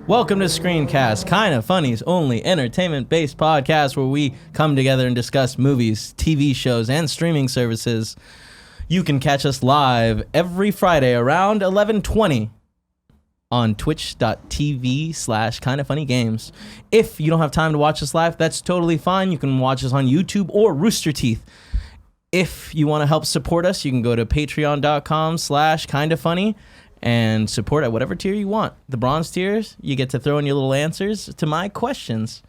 Welcome to Screencast, kind of funny's only entertainment-based podcast where we come together and discuss movies, TV shows, and streaming services. You can catch us live every Friday around 11:20 on twitch.tv/kindoffunnygames. If you don't have time to watch us live, that's totally fine. You can watch us on YouTube or Rooster Teeth. If you want to help support us, you can go to patreon.com/kindoffunny and support at whatever tier you want. The bronze tiers, you get to throw in your little answers to my questions.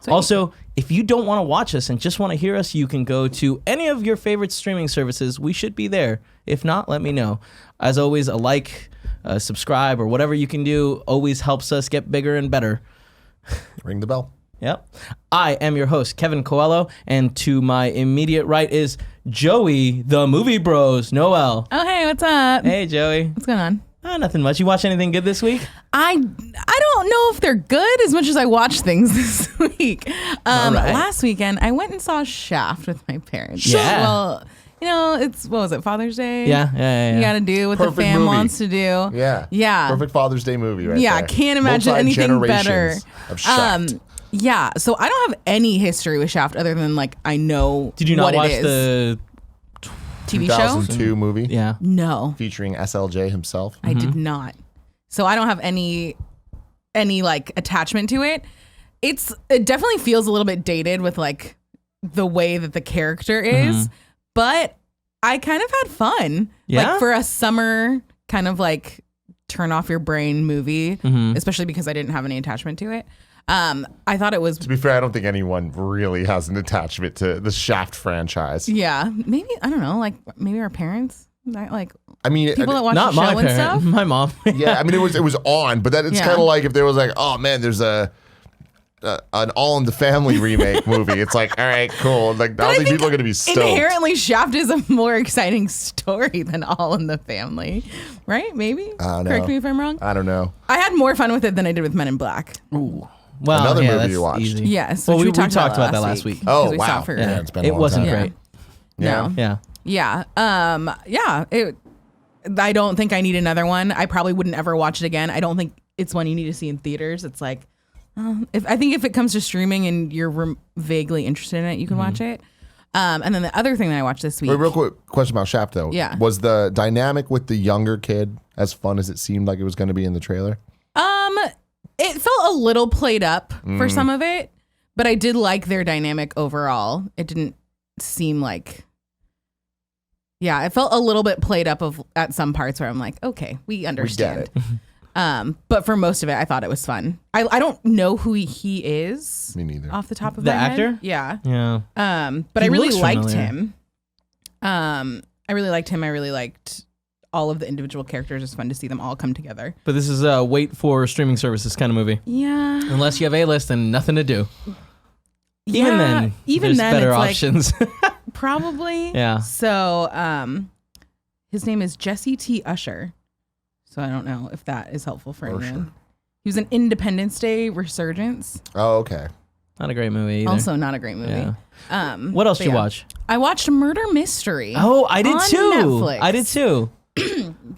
Also, if you don't want to watch us and just want to hear us, you can go to any of your favorite streaming services. We should be there. If not, let me know. As always, a like, subscribe, or whatever you can do always helps us get bigger and better. Ring the bell. Yep. I am your host, Kevin Coelho, and to my immediate right is Joey, the Movie Bros, Noel. Oh, hey, what's up? Hey, Joey. What's going on? Nothing much. You watch anything good this week? I don't know if they're good as much as I watch things this week. All right. Last weekend, I went and saw Shaft with my parents. Yeah. Well, you know, it's, what was it, Father's Day? Yeah. You got to do what Perfect the fam movie. wants to do. Yeah. Perfect Father's Day movie right Yeah, there. can't imagine anything better. Of Shaft. Yeah, so I don't have any history with Shaft other than, like, I know Did you not what watch it is. the... TV show? 2002 movie. Yeah. No. Featuring SLJ himself. I did not. So I don't have any like attachment to it. It definitely feels a little bit dated with like the way that the character is, but I kind of had fun. Yeah? Like for a summer kind of like turn off your brain movie, especially because I didn't have any attachment to it. I thought it was. To be fair, I don't think anyone really has an attachment to the Shaft franchise. Yeah, maybe I don't know. Like maybe our parents, like I mean, people that watch Not the show my and parent. stuff. My mom. yeah, I mean, it was on, but that it's Yeah. kind of like if there was like, oh man, there's an All in the Family remake movie. It's like, all right, cool. Like, I don't think people are gonna be stoked. Inherently, Shaft is a more exciting story than All in the Family, right? Maybe. I don't know. Correct me if I'm wrong. I don't know. I had more fun with it than I did with Men in Black. Ooh. Well, Another yeah, movie that's you watched. easy. Yes. Well, which we talked about that last week. Oh, 'cause we saw wow. it for- Yeah, it's been a It long wasn't time. great. No. Yeah. Yeah. I don't think I need another one. I probably wouldn't ever watch it again. I don't think it's one you need to see in theaters. It's like, I think if it comes to streaming and you're vaguely interested in it, you can watch it. And then the other thing that I watched this week. Wait, real quick question about Shaft though. Yeah. Was the dynamic with the younger kid as fun as it seemed like it was going to be in the trailer? It felt a little played up for some of it, but I did like their dynamic overall. It didn't seem like, yeah, it felt a little bit played up at some parts where I'm like, okay, we understand. We get it. But for most of it, I thought it was fun. I don't know who he is. Me neither. Off the top of The my head. actor? Yeah. Yeah. But He I really looks liked familiar. him. I really liked him. I really liked all of the individual characters. It's fun to see them all come together. But this is a wait for streaming services kind of movie. Yeah. Unless you have A-list and nothing to do. Even then, there's better it's options. Like, probably. Yeah. So, his name is Jesse T. Usher. So I don't know if that is helpful for Usher. anyone. He was an Independence Day resurgence. Oh, okay. Not a great movie either. Also not a great movie. Yeah. What else but did you yeah. watch? I watched Murder Mystery. Oh, I did on too. Netflix. I did too.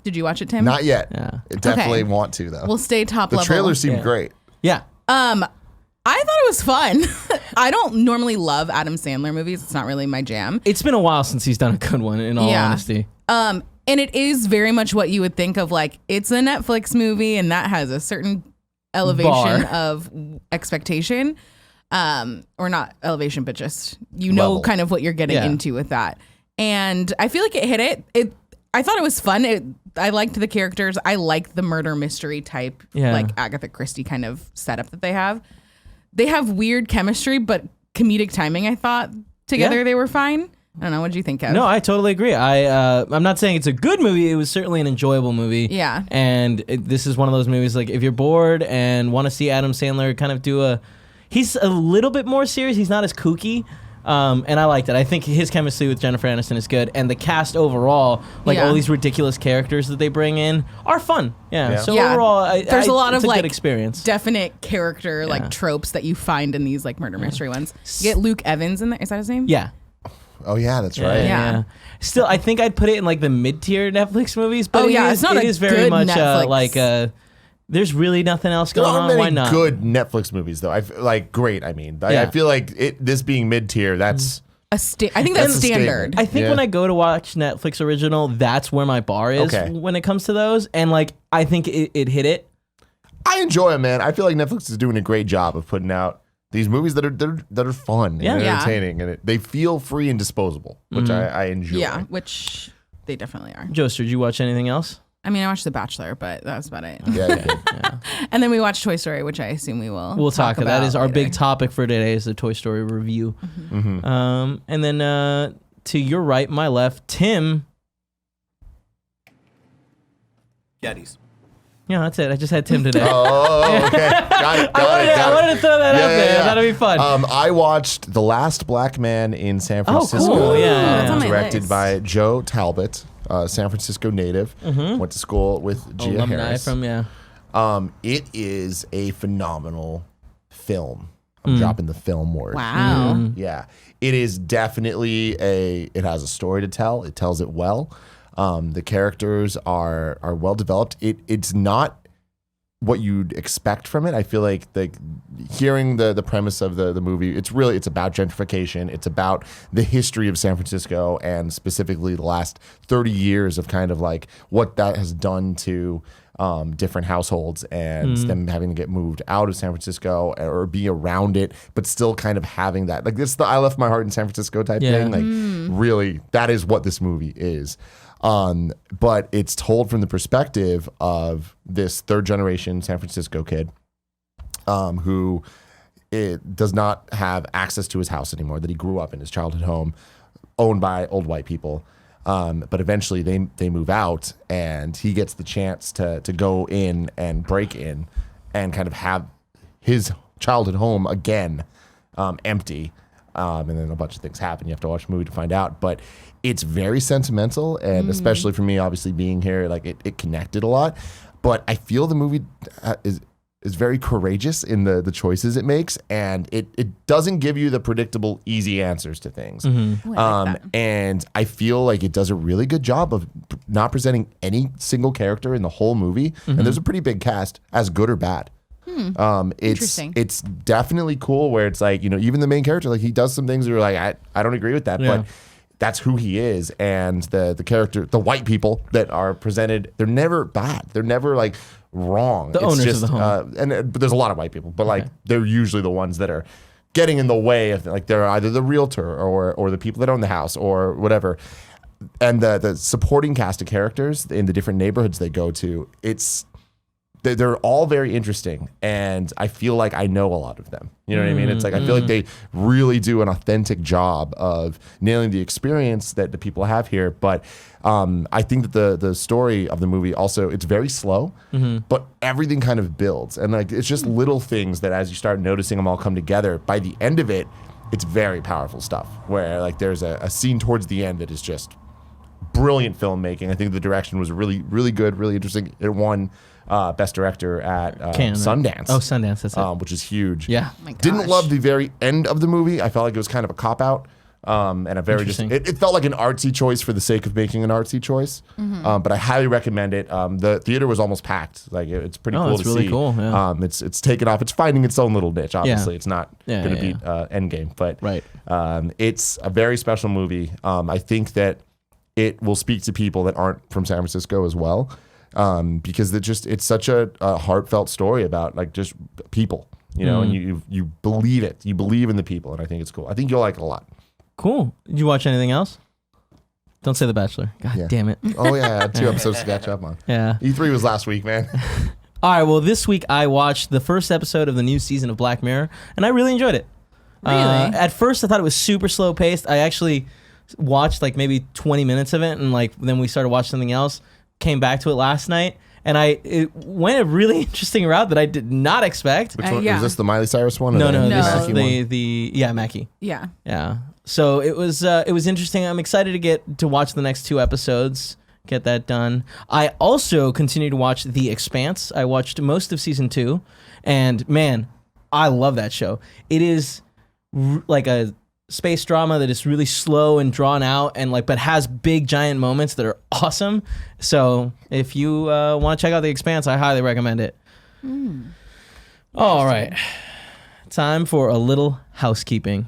Did you watch it, Tim? Not yet. Yeah. I definitely Okay. want to though. We'll stay top The level. trailer seemed Yeah. great. Yeah. I thought it was fun. I don't normally love Adam Sandler movies. It's not really my jam. It's been a while since he's done a good one, in all honesty. And it is very much what you would think of, like, it's a Netflix movie and that has a certain elevation Bar. of expectation. Or not elevation, but just, you know, Level. kind of what you're getting Yeah. into with that. And I feel like it hit it. I thought it was fun. I liked the characters. I liked the murder mystery type, like Agatha Christie kind of setup that they have. They have weird chemistry, but comedic timing, I thought, together they were fine. I don't know. What did you think, Kev? No, I totally agree. I'm not saying it's a good movie. It was certainly an enjoyable movie. Yeah. And this is one of those movies, like, if you're bored and want to see Adam Sandler kind of do he's a little bit more serious. He's not as kooky. And I liked it. I think his chemistry with Jennifer Aniston is good. And the cast overall, like all these ridiculous characters that they bring in are fun. Yeah. So overall, there's a lot it's of a like good experience. definite character like tropes that you find in these like murder mystery ones. You get Luke Evans in there. Is that his name? Yeah. Oh yeah, that's right. Yeah. Still, I think I'd put it in like the mid-tier Netflix movies. But Oh, yeah, it's not it a is very good much Netflix. like there's really nothing else There going aren't on. Why many not? good Netflix movies though. Great. I mean, Yeah. I feel like this being mid tier, that's. I think that's a standard. statement. I think Yeah. when I go to watch Netflix original, that's where my bar is Okay. when it comes to those. And like, I think it hit it. I enjoy it, man. I feel like Netflix is doing a great job of putting out these movies that are fun Yeah. and Yeah. entertaining, and they feel free and disposable, which I enjoy. Yeah, which they definitely are. Joester, did you watch anything else? I mean, I watched The Bachelor, but that was about it. Yeah, you did. And then we watched Toy Story, which I assume we will. We'll talk about. That is our later. big topic for today is the Toy Story review. And then to your right, my left, Tim. Gettys. Yeah, that's it. I just had Tim today. Oh, okay. Got it. I wanted to throw that out there. I thought it'd be fun. I watched The Last Black Man in San Francisco. cool. Yeah, that's on my Directed list. by Joe Talbot, San Francisco native. Went to school with Gia Alumni Harris. from It is a phenomenal film. I'm dropping the film word. Wow. Yeah, it is definitely it has a story to tell. It tells it well. The characters are well developed. It's not what you'd expect from it. I feel like hearing the premise of the movie, it's about gentrification. It's about the history of San Francisco and specifically the last 30 years of kind of like what that has done to different households and them having to get moved out of San Francisco or be around it, but still kind of having that, like, this, the I left my heart in San Francisco type thing. Like, really, that is what this movie is. But it's told from the perspective of this third generation San Francisco kid, who does not have access to his house anymore that he grew up in, his childhood home, owned by old white people. But eventually they move out and he gets the chance to go in and break in and kind of have his childhood home again, empty. And then a bunch of things happen. You have to watch the movie to find out. But it's very sentimental, and especially for me, obviously being here, like it connected a lot. But I feel the movie is very courageous in the choices it makes, and it doesn't give you the predictable, easy answers to things. Ooh, I like that. And I feel like it does a really good job of not presenting any single character in the whole movie. And there's a pretty big cast, as good or bad. Interesting. It's definitely cool where it's like, even the main character, like, he does some things that are like, I don't agree with that, but that's who he is. And the character, the white people that are presented, they're never bad. They're never like wrong. The owners of the home. But there's a lot of white people, but like they're usually the ones that are getting in the way of, like, they're either the realtor or the people that own the house or whatever. And the supporting cast of characters in the different neighborhoods they go to, they're all very interesting, and I feel like I know a lot of them. You know what I mean? It's like, I feel like they really do an authentic job of nailing the experience that the people have here. But I think that the story of the movie also, it's very slow, but everything kind of builds. And like, it's just little things that as you start noticing them all come together, by the end of it, it's very powerful stuff, where like there's a scene towards the end that is just brilliant filmmaking. I think the direction was really, really good, really interesting. It won Best Director at Sundance. Oh, Sundance, that's it. Which is huge. Yeah. Oh my gosh. Didn't love the very end of the movie. I felt like it was kind of a cop-out. And a very just, Interesting. it felt like an artsy choice for the sake of making an artsy choice. But I highly recommend it. The theater was almost packed. Like, it's pretty cool that's to really see. cool, yeah. It's taken off. It's finding its own little niche. Obviously, it's not Yeah, going to yeah, beat Endgame, but Right. it's a very special movie. I think that it will speak to people that aren't from San Francisco as well, because it's such a heartfelt story about, like, just people, and you believe it. You believe in the people, and I think it's cool. I think you'll like it a lot. Cool. Did you watch anything else? Don't say The Bachelor. God Yeah. damn it. Oh yeah, I had 2 episodes to catch up on. Yeah. E3 was last week, man. All right. Well, this week I watched the first episode of the new season of Black Mirror, and I really enjoyed it. Really? At first, I thought it was super slow paced. I actually watched like maybe 20 minutes of it, and like then we started watching something else. Came back to it last night, and it went a really interesting route that I did not expect. Which one yeah. is this? The Miley Cyrus one? Or No, the this Mackie is one? the Mackie. Yeah. Yeah. So it was interesting. I'm excited to get to watch the next 2 episodes. Get that done. I also continue to watch The Expanse. I watched most of season 2, and man, I love that show. It is like a space drama that is really slow and drawn out, and like, but has big giant moments that are awesome. So if you want to check out The Expanse, I highly recommend it. All right. Time for a little housekeeping.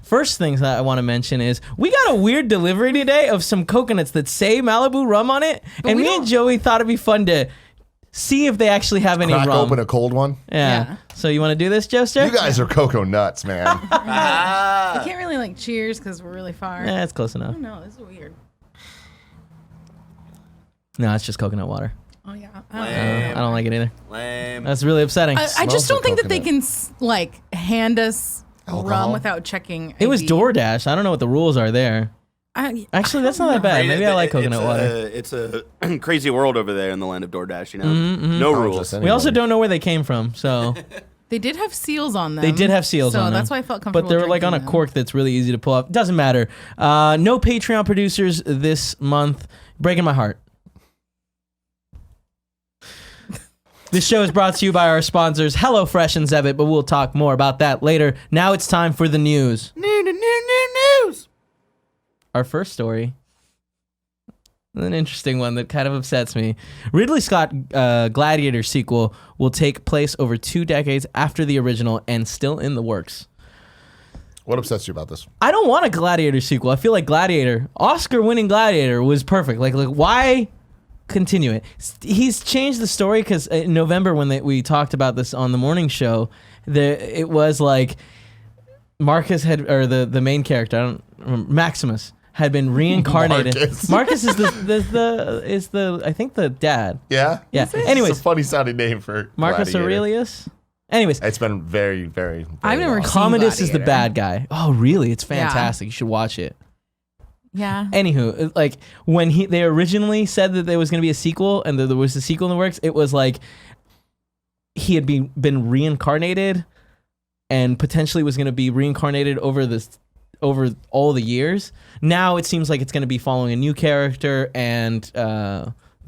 First things that I want to mention is we got a weird delivery today of some coconuts that say Malibu rum on it. And me and Joey thought it'd be fun to see if they actually have any Crack rum. open a cold one. Yeah. So you want to do this, Joester? You guys are cocoa nuts, man. I can't really like cheers because we're really far. Yeah, it's close enough. Oh no, this is weird. No, it's just coconut water. Oh yeah. I don't like it either. Lame. That's really upsetting. I just Smells don't like think that they coconut. can like hand us rum Alcohol? without checking. It was ID. DoorDash. I don't know what the rules are there. Actually, that's not that bad. Maybe I like coconut water. It's a crazy world over there in the land of DoorDash, you know? Mm-hmm, No Oh, rules. just We also anybody. don't know where they came from, so They did have seals on them. they did have seals on them. So that's why I felt comfortable. But they're like on a drinking them. cork that's really easy to pull up. Doesn't matter. No Patreon producers this month. Breaking my heart. This show is brought to you by our sponsors, HelloFresh and Zebit, but we'll talk more about that later. Now it's time for the news. News. Our first story, an interesting one that kind of upsets me. Ridley Scott Gladiator sequel will take place over 2 decades after the original and still in the works. What upsets you about this? I don't want a Gladiator sequel. I feel like Gladiator, Oscar-winning Gladiator, was perfect. Like why continue it? He's changed the story because in November when we talked about this on the morning show, it was like Marcus or the main character, I don't remember, Maximus had been reincarnated. Marcus is the I think the dad. Yeah? Yeah. It's Anyways, a funny sounding name for Marcus Gladiator. Aurelius. Anyways, It's been very, very, very I've never long. seen Commodus is the Gladiator. bad guy. Oh, really? It's Yeah. fantastic. You should watch it. Yeah. Anywho, like when they originally said that there was going to be a sequel and that there was a sequel in the works, it was like he had been reincarnated and potentially was going to be reincarnated over all the years. Now it seems like it's going to be following a new character and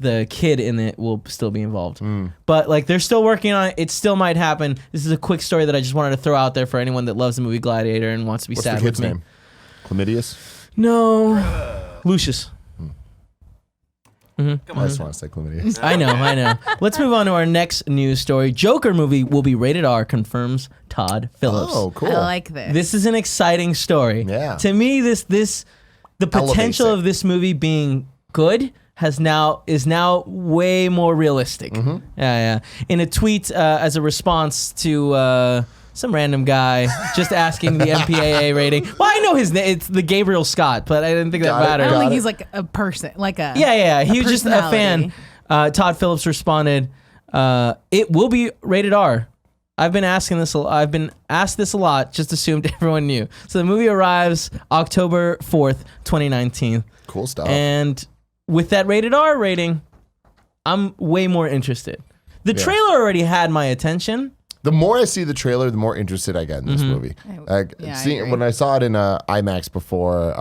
the kid in it will still be involved. But like they're still working on it. It still might happen. This is a quick story that I just wanted to throw out there for anyone that loves the movie Gladiator and wants to be What's sad the kid's with me. name? Chlamydius? No. Lucius. Come I on. just want to say Chlamydius. I know. Let's move on to our next news story. Joker movie will be rated R, confirms Todd Phillips. Oh, cool. I like this. This is an exciting story. Yeah. To me, the potential Elevates it. of this movie being good is now way more realistic. Mm-hmm. Yeah. In a tweet as a response to some random guy just asking the MPAA rating. Well, I know his name. It's the Gabriel Scott, but I didn't think that Got it. I mattered. don't think it. he's like a person, like a Yeah. He was just a fan. personality. Todd Phillips responded, "It will be rated R. I've been asked this a lot. Just assumed everyone knew." So the movie arrives October 4th, 2019, Cool stuff. and with that rated R rating, I'm way more interested. The trailer already had my attention. The more I see the trailer, the more interested I get in this movie. Like, yeah, I agree. when I saw it in IMAX before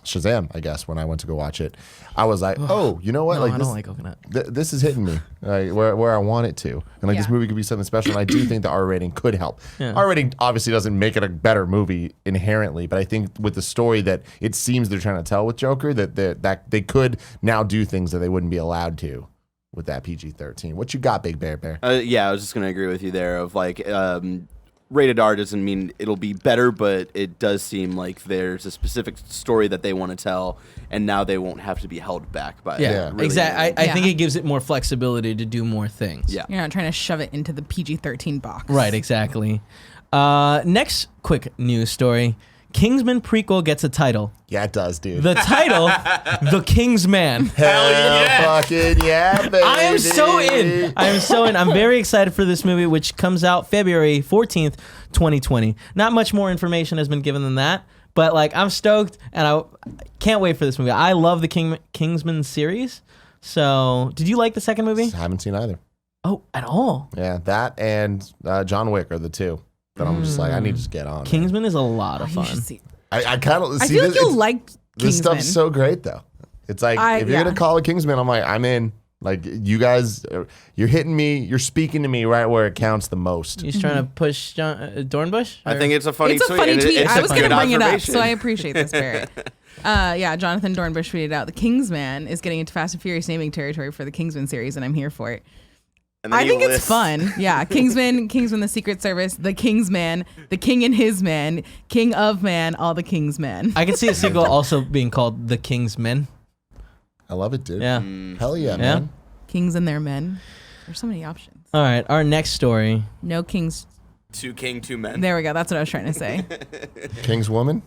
Shazam, I guess, when I went to go watch it, I was like, oh, you know what? No, I this, don't like coconut. This is hitting me where I want it to. And like this Yeah. movie could be something special. And I do think the R rating could help. Yeah. R rating obviously doesn't make it a better movie inherently, but I think with the story that it seems they're trying to tell with Joker, that they could now do things that they wouldn't be allowed to with that PG-13. What you got, Big Bear? Yeah, I was just going to agree with you there of like rated R doesn't mean it'll be better, but it does seem like there's a specific story that they want to tell, and now they won't have to be held back by Yeah. really Exactly. anything. I think Yeah. it gives it more flexibility to do more things. Yeah. You're not trying to shove it into the PG-13 box. Right, exactly. Next quick news story. Kingsman prequel gets a title. Yeah, it does, dude. The title, The Kingsman. Hell yeah. Fucking yeah, baby. I am so in. I'm very excited for this movie, which comes out February 14th, 2020. Not much more information has been given than that, but like I'm stoked and I can't wait for this movie. I love the Kingsman series. So, did you like the second movie? Haven't seen either. Oh, at all? Yeah, that and John Wick are the two that I'm just like, I need to just get on. man. Kingsman is a lot of You fun. should see. I kind of I see feel this. like you'll like This Kingsman. stuff's so great though. It's like if you're yeah. gonna call it Kingsman, I'm like, I'm in. Like you guys, you're hitting me. You're speaking to me right where it counts the most. He's trying to push Dornbush? I think it's a funny It's a tweet. funny and tweet. it's I a was going to good bring it up, observation. so I appreciate this, Barrett. Yeah, Jonathan Dornbush tweeted out, the Kingsman is getting into Fast and Furious naming territory for the Kingsman series, and I'm here for it. And then I he think it's lists- fun. Yeah, Kingsman, the Secret Service, the Kingsman, the King and His Man, King of Man, all the Kingsmen. I can see a sequel also being called The Kingsmen. I love it, dude. Yeah. Hell yeah, man. Kings and their men. There's so many options. All right, our next story. No kings. 2 king, 2 men. There we go. That's what I was trying to say. King's woman.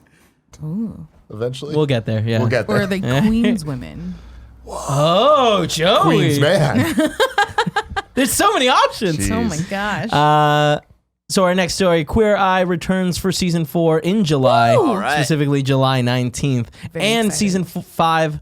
Ooh. Eventually. We'll get there. Yeah. We'll get there. Or the Queen's women. Oh, Joey. Queen's man. There's so many options. Jeez. Oh my gosh. So our next story, Queer Eye returns for season 4 in July, All right. specifically July 19th, Very and excited. season 5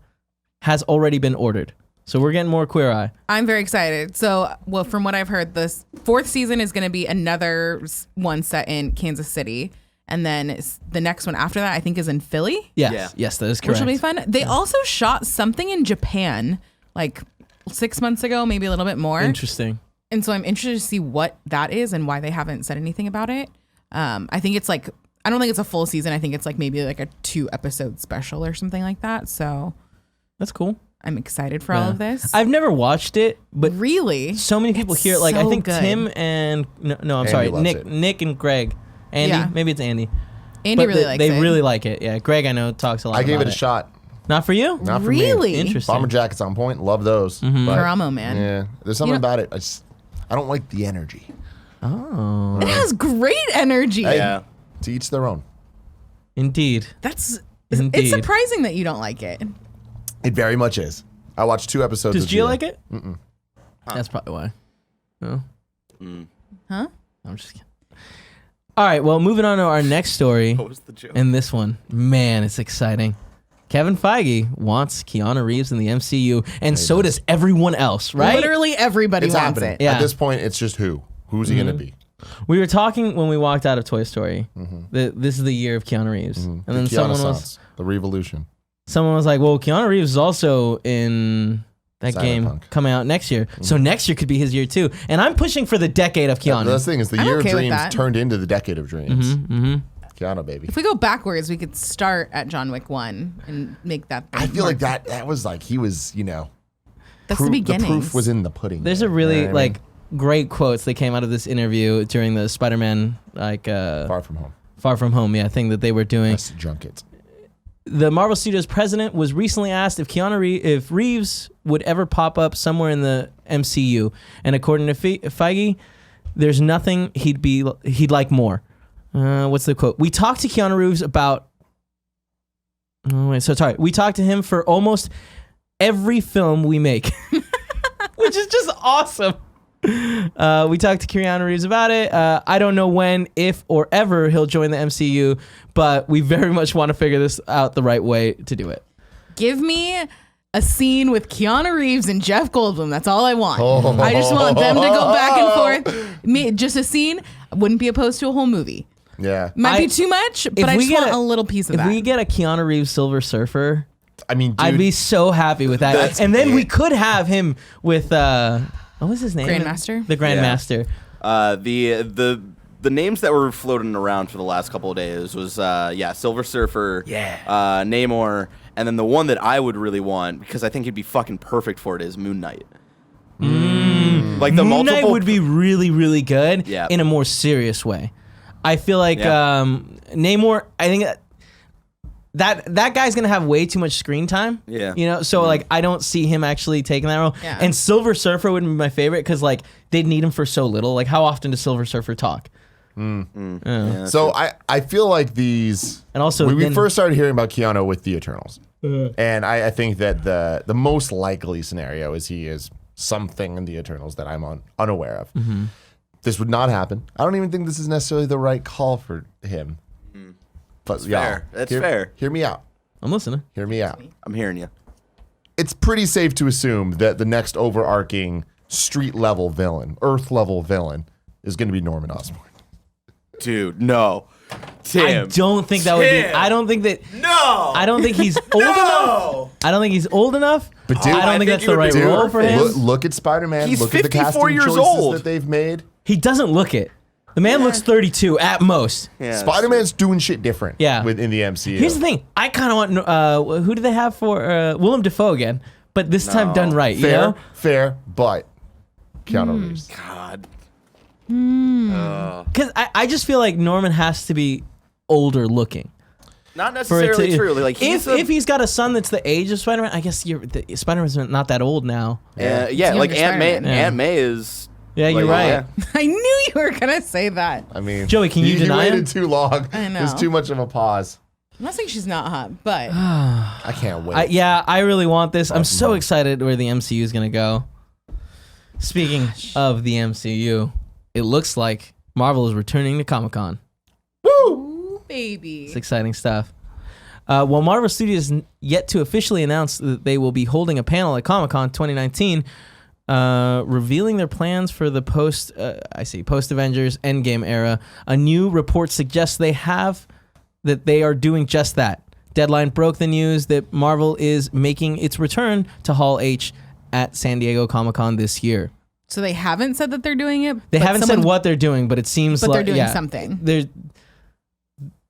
has already been ordered. So we're getting more Queer Eye. I'm very excited. So, well, from what I've heard, this 4th season is going to be another one set in Kansas City. And then the next one after that, I think, is in Philly. Yes, Yeah. yes, that is Which correct. will be fun. They also shot something in Japan like 6 months ago, maybe a little bit more. Interesting. And so I'm interested to see what that is and why they haven't said anything about it. I think it's like, I don't think it's a full season. I think it's like maybe like a 2-episode special or something like that. So That's cool. I'm excited for all of this. I've never watched it, but really, so many people It's hear it. Like I so think good. Tim and no, I'm Andy sorry, loves Nick, it. Nick and Greg, Andy. Yeah. Maybe it's Andy. Andy But really likes they it. really like it. Yeah, Greg I know talks a lot. I gave about it a shot. Not for you. Not for me. Really? Interesting. Bomber jackets on point. Love those. But, Karamo, man. Yeah. There's something You know- about it. I don't like the energy. Oh, It has great energy. Hey, Yeah. To each their own. indeed. It's Indeed. surprising that you don't like it. It very much is. I watched 2 episodes. Does of Gia Gia. like it? That's probably why. No. Huh? I'm just kidding. All right, well, moving on to our next story. What was the joke? And this one, man, it's exciting. Kevin Feige wants Keanu Reeves in the MCU, and so does everyone else, right? Literally everybody It's wants happening. it. Yeah. At this point, it's just who? Who's he going to be? We were talking when we walked out of Toy Story. That this is the year of Keanu Reeves, and then The someone Keanu-sans, the revolution. was like, "Well, Keanu Reeves is also in that game Cyberpunk. coming out next year, so next year could be his year too." And I'm pushing for the decade of Keanu. The thing is, the I'm year okay of with dreams that. turned into the decade of dreams. Keanu, baby. If we go backwards, we could start at John Wick 1 and make that. I feel like that was like he was, That's the beginning. The proof was in the pudding. There's there, a really you know what I mean? great quotes that came out of this interview during the Spider-Man Far From Home. Far From Home, thing that they were doing. That's junket. The Marvel Studios president was recently asked if Reeves would ever pop up somewhere in the MCU, and according to Feige, there's nothing he'd like more. What's the quote? We talked to Keanu Reeves about. We talked to him for almost every film we make, which is just awesome. We talked to Keanu Reeves about it. I don't know when, if, or ever he'll join the MCU, but we very much want to figure this out the right way to do it. Give me a scene with Keanu Reeves and Jeff Goldblum. That's all I want. Oh. I just want them to go back and forth. Just a scene. I wouldn't be opposed to a whole movie. Yeah. Might be too much, but I just want a little piece of if that. we get a Keanu Reeves Silver Surfer, I mean, dude, I'd be so happy with that. That's And then it. we could have him with what was his name? Grandmaster? The Grandmaster. The names that were floating around for the last couple of days was Silver Surfer, Namor, and then the one that I would really want because I think he'd be fucking perfect for it is Moon Knight. Like the Moon Knight multiple would be really, really good Yeah. in a more serious way. I feel like Namor. I think that guy's gonna have way too much screen time. Yeah. So like I don't see him actually taking that role. Yeah. And Silver Surfer would be my favorite because like they'd need him for so little. Like how often does Silver Surfer talk? Yeah, So I feel like these. And also we then- first started hearing about Keanu with the Eternals, and I think that the most likely scenario is he is something in the Eternals that I'm unaware of. This would not happen. I don't even think this is necessarily the right call for him. But fair. That's fair. Hear me out. I'm listening. Hear me out. I'm hearing you. It's pretty safe to assume that the next overarching street level villain, Earth level villain, is going to be Norman Osborn. Dude, no. Tim. I don't think that would be. I don't think that. No. I don't think he's old enough. I don't think he's old enough. But dude, I don't I think think that's he the would right be role for him. Look at Spider-Man. He's Look at the 54 casting years choices old. that they've made. He doesn't look it. The man looks 32 at most. Yeah, Spider-Man's doing shit different within the MCU. Here's the thing. I kind of want. Who do they have for Willem Dafoe again? But this time done right. fair, You know? fair, but Keanu Reeves. God. Because I just feel like Norman has to be older looking. Not necessarily true. Like if he's got a son that's the age of Spider-Man, I guess Spider-Man's not that old now. Yeah, like Aunt May is. Yeah, you're right. Yeah. I knew you were gonna say that. I mean, Joey, can you deny he waited him? too long. I know. There's too much of a pause. I'm not saying she's not hot, but I can't wait. I really want this. I'm so excited where the MCU is gonna go. Speaking of the MCU, it looks like Marvel is returning to Comic-Con. woo, baby. It's exciting stuff. While Marvel Studios yet to officially announce that they will be holding a panel at Comic-Con 2019, revealing their plans for the post-Avengers Endgame era, a new report suggests they are doing just that. Deadline broke the news that Marvel is making its return to Hall H at San Diego Comic-Con this year. So they haven't said that they're doing it. They haven't said what they're doing, but it seems but like they're doing something.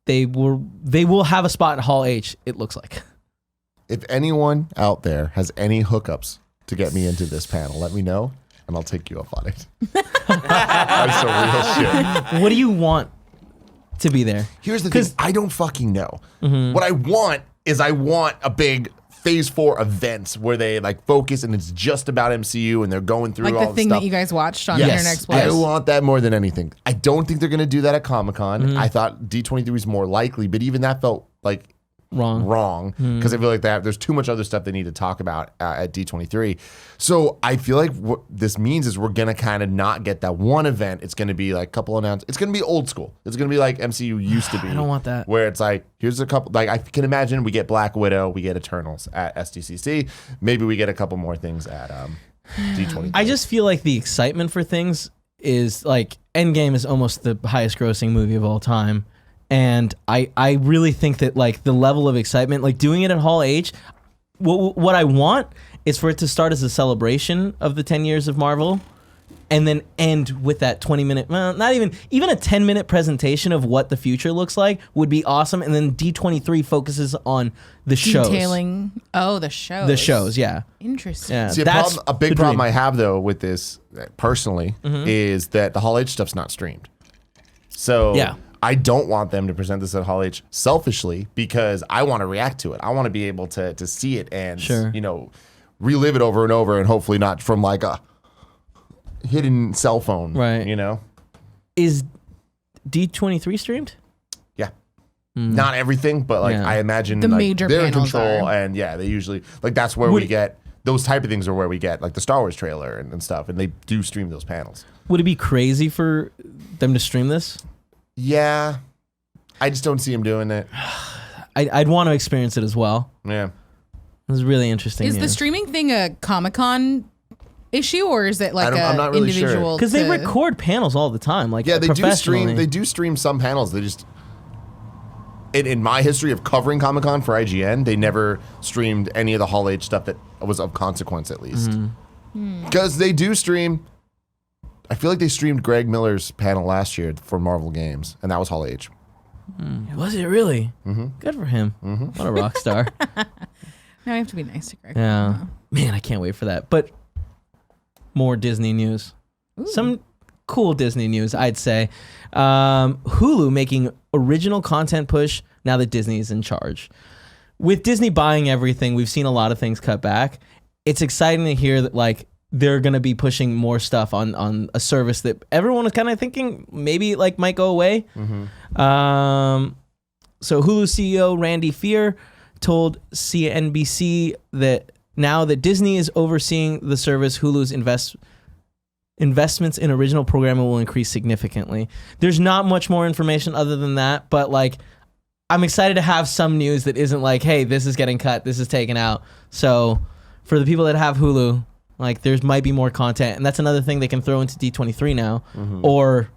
They will have a spot at Hall H. It looks like. If anyone out there has any hookups to get me into this panel, let me know, and I'll take you up on it. That's some real shit. What do you want to be there? Here's the thing. I don't fucking know. What I want is a big Phase 4 events where they like focus and it's just about MCU and they're going through like all the thing stuff. that you guys watched on Yes. Internet Explorer. I want that more than anything. I don't think they're going to do that at Comic-Con. I thought D23 was more likely, but even that felt like wrong because I feel like there's too much other stuff they need to talk about at D23. So I feel like what this means is we're going to kind of not get that one event. It's going to be like a couple announcements. It's going to be old school. It's going to be like MCU used to be. I don't want that. Where it's like, here's a couple, like I can imagine we get Black Widow, we get Eternals at SDCC. Maybe we get a couple more things at D23. I just feel like the excitement for things is like Endgame is almost the highest grossing movie of all time. And I really think that like the level of excitement, like doing it at Hall H, what I want is for it to start as a celebration of the 10 years of Marvel and then end with that 20-minute, well, not even a 10-minute presentation of what the future looks like would be awesome. And then D23 focuses on the shows. Detailing. Oh, the shows. The shows, yeah. Interesting. Yeah. See, a big problem I have though with this personally is that the Hall H stuff's not streamed. So yeah. I don't want them to present this at Hall H selfishly because I want to react to it. I want to be able to see it and relive it over and over and hopefully not from like a hidden cell phone. Right. Is D23 streamed? Yeah. Not everything, but like I imagine the like, major they're in panels control are. And they usually like that's where we get those type of things are where we get like the Star Wars trailer and stuff and they do stream those panels. Would it be crazy for them to stream this? Yeah, I just don't see him doing it. I'd want to experience it as well. Yeah. It was really interesting. Is the streaming thing a Comic-Con issue or is it like I'm not really individual? sure. Because they record panels all the time. Like they do professionally. stream. They do stream some panels. They just in my history of covering Comic-Con for IGN, they never streamed any of the Hall H stuff that was of consequence, at least. Because they do stream. I feel like they streamed Greg Miller's panel last year for Marvel Games, and that was Hall H. Was it really? Good for him. What a rock star. Now I have to be nice to Greg. Yeah. Man, I can't wait for that. But more Disney news. Ooh. Some cool Disney news, I'd say. Hulu making original content push now that Disney is in charge. With Disney buying everything, we've seen a lot of things cut back. It's exciting to hear that like they're going to be pushing more stuff on a service that everyone was kind of thinking maybe like might go away. So Hulu CEO Randy Fear told CNBC that now that Disney is overseeing the service, Hulu's investments in original programming will increase significantly. There's not much more information other than that, but like I'm excited to have some news that isn't like, hey, this is getting cut, this is taken out. So for the people that have Hulu, like there's might be more content, and that's another thing they can throw into D23 now, or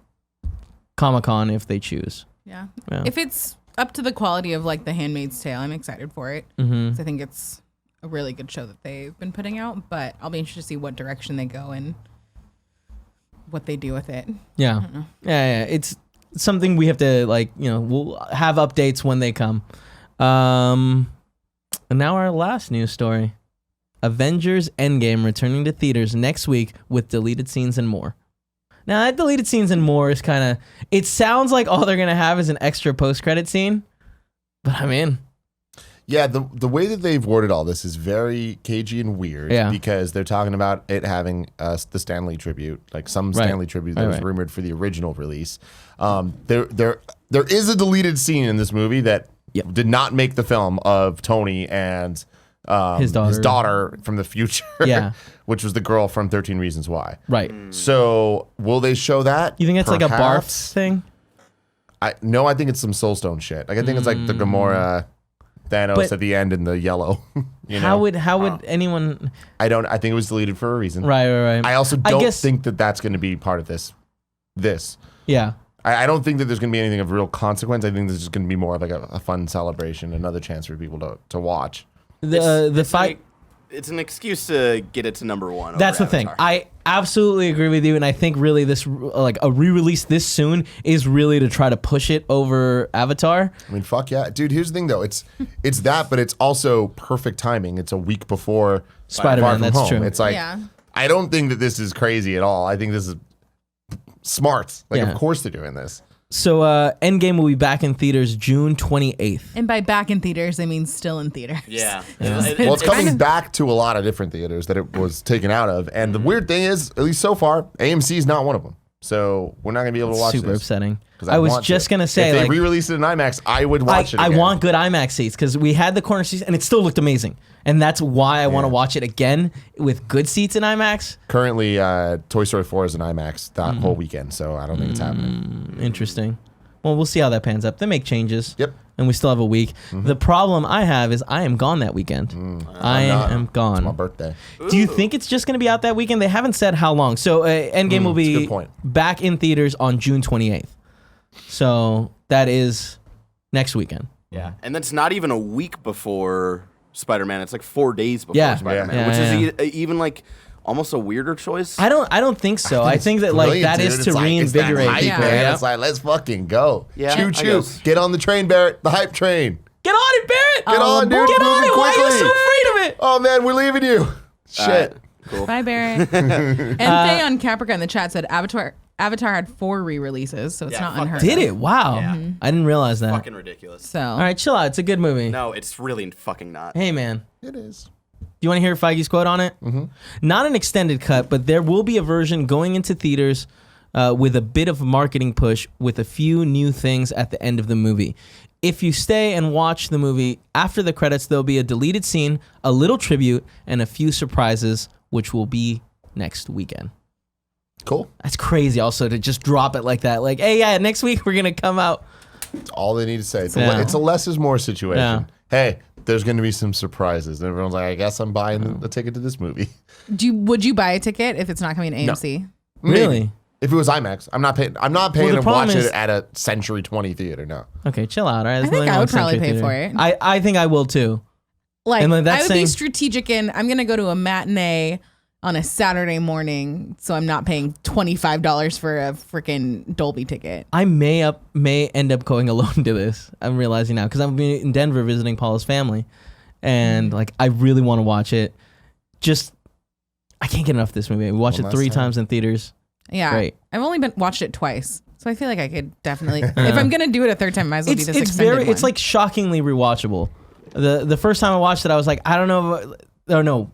Comic-Con if they choose. Yeah. Yeah. If it's up to the quality of like The Handmaid's Tale, I'm excited for it. 'Cause I think it's a really good show that they've been putting out, but I'll be interested to see what direction they go and what they do with it. Yeah. Yeah. It's something we have to like, we'll have updates when they come. And now our last news story. Avengers Endgame returning to theaters next week with deleted scenes and more. Now, that deleted scenes and more is kind of... It sounds like all they're going to have is an extra post-credit scene, but I'm in. Yeah, the way that they've worded all this is very cagey and weird because they're talking about it having the Stan Lee tribute, like some Stan Lee tribute that was rumored for the original release. There is a deleted scene in this movie that did not make the film of Tony and his daughter from the future, which was the girl from 13 Reasons Why. Right. So will they show that? You think it's like a Barfs thing? No, I think it's some Soulstone shit. Like I think it's like the Gamora... Thanos at the end in the yellow. How would anyone? I think it was deleted for a reason. Right. I also don't think that that's going to be part of this. Yeah. I don't think that there's going to be anything of real consequence. I think this is going to be more of like a fun celebration, another chance for people to watch. The fight. It's an excuse to get it to number one. That's the thing. I absolutely agree with you, and I think really this like a re-release this soon is really to try to push it over Avatar. I mean, fuck yeah, dude. Here's the thing, though. It's that, but it's also perfect timing. It's a week before Spider-Man. That's true. It's like I don't think that this is crazy at all. I think this is smart. Like, of course they're doing this. So Endgame will be back in theaters June 28th. And by back in theaters, I mean still in theaters. Yeah. Well, it's coming back to a lot of different theaters that it was taken out of. And the weird thing is, at least so far, AMC is not one of them. So we're not going to be able to watch Super this. upsetting. I was just going to say, if they re-release it in IMAX, I would watch it again. I want good IMAX seats because we had the corner seats and it still looked amazing. And that's why I want to watch it again with good seats in IMAX. Currently, Toy Story 4 is in IMAX that whole weekend, so I don't think it's happening. Interesting. Well, we'll see how that pans up. They make changes. Yep. And we still have a week. The problem I have is I am gone that weekend. I am gone. It's my birthday. Do you think it's just going to be out that weekend? They haven't said how long. So Endgame will be back in theaters on June 28th. So that is next weekend. Yeah. And that's not even a week before Spider-Man. It's like 4 days before Spider-Man, which is even like almost a weirder choice. I don't think so. I think that like that is to reinvigorate people. Yeah. It's like, let's fucking go. Yeah, choo choo. Get on the train, Barrett. The hype train. Get on it, Barrett. Get on, dude. Get on it. Why are you quickly. so afraid of it? Oh man, we're leaving you. Shit. Cool. Bye, Barrett. And Faye on Caprica in the chat said Avatar had 4 re-releases, so it's not unheard of. Did it? Wow. Yeah. I didn't realize that. Fucking ridiculous. So all right, chill out. It's a good movie. No, it's really fucking not. Hey, man. It is. Do you want to hear Feige's quote on it? Mm-hmm. Not an extended cut, but there will be a version going into theaters with a bit of a marketing push with a few new things at the end of the movie. If you stay and watch the movie after the credits, there'll be a deleted scene, a little tribute, and a few surprises, which will be next weekend. Cool. That's crazy also to just drop it like that. Like, hey, yeah, next week we're going to come out. That's all they need to say. It's a less is more situation. Yeah. Hey, there's going to be some surprises. And everyone's like, I guess I'm buying the ticket to this movie. would you buy a ticket if it's not coming to AMC? No. Really? If it was IMAX, I'm not paying to watch it at a Century 20 theater. No. Okay, chill out. All right, I think I would probably pay for it. I think I will too. Like, and I would be strategic in, I'm going to go to a matinee on a Saturday morning, so I'm not paying $25 for a freaking Dolby ticket. I may end up going alone to this. I'm realizing now because I'm in Denver visiting Paula's family, and like I really want to watch it. Just I can't get enough of this movie. We watched it 3 times in theaters. Yeah, great. I've only watched it twice, so I feel like I could definitely. If I'm gonna do it a third time, might as well be this extended one. It's like shockingly rewatchable. The first time I watched it, I was like, I don't know. Oh no.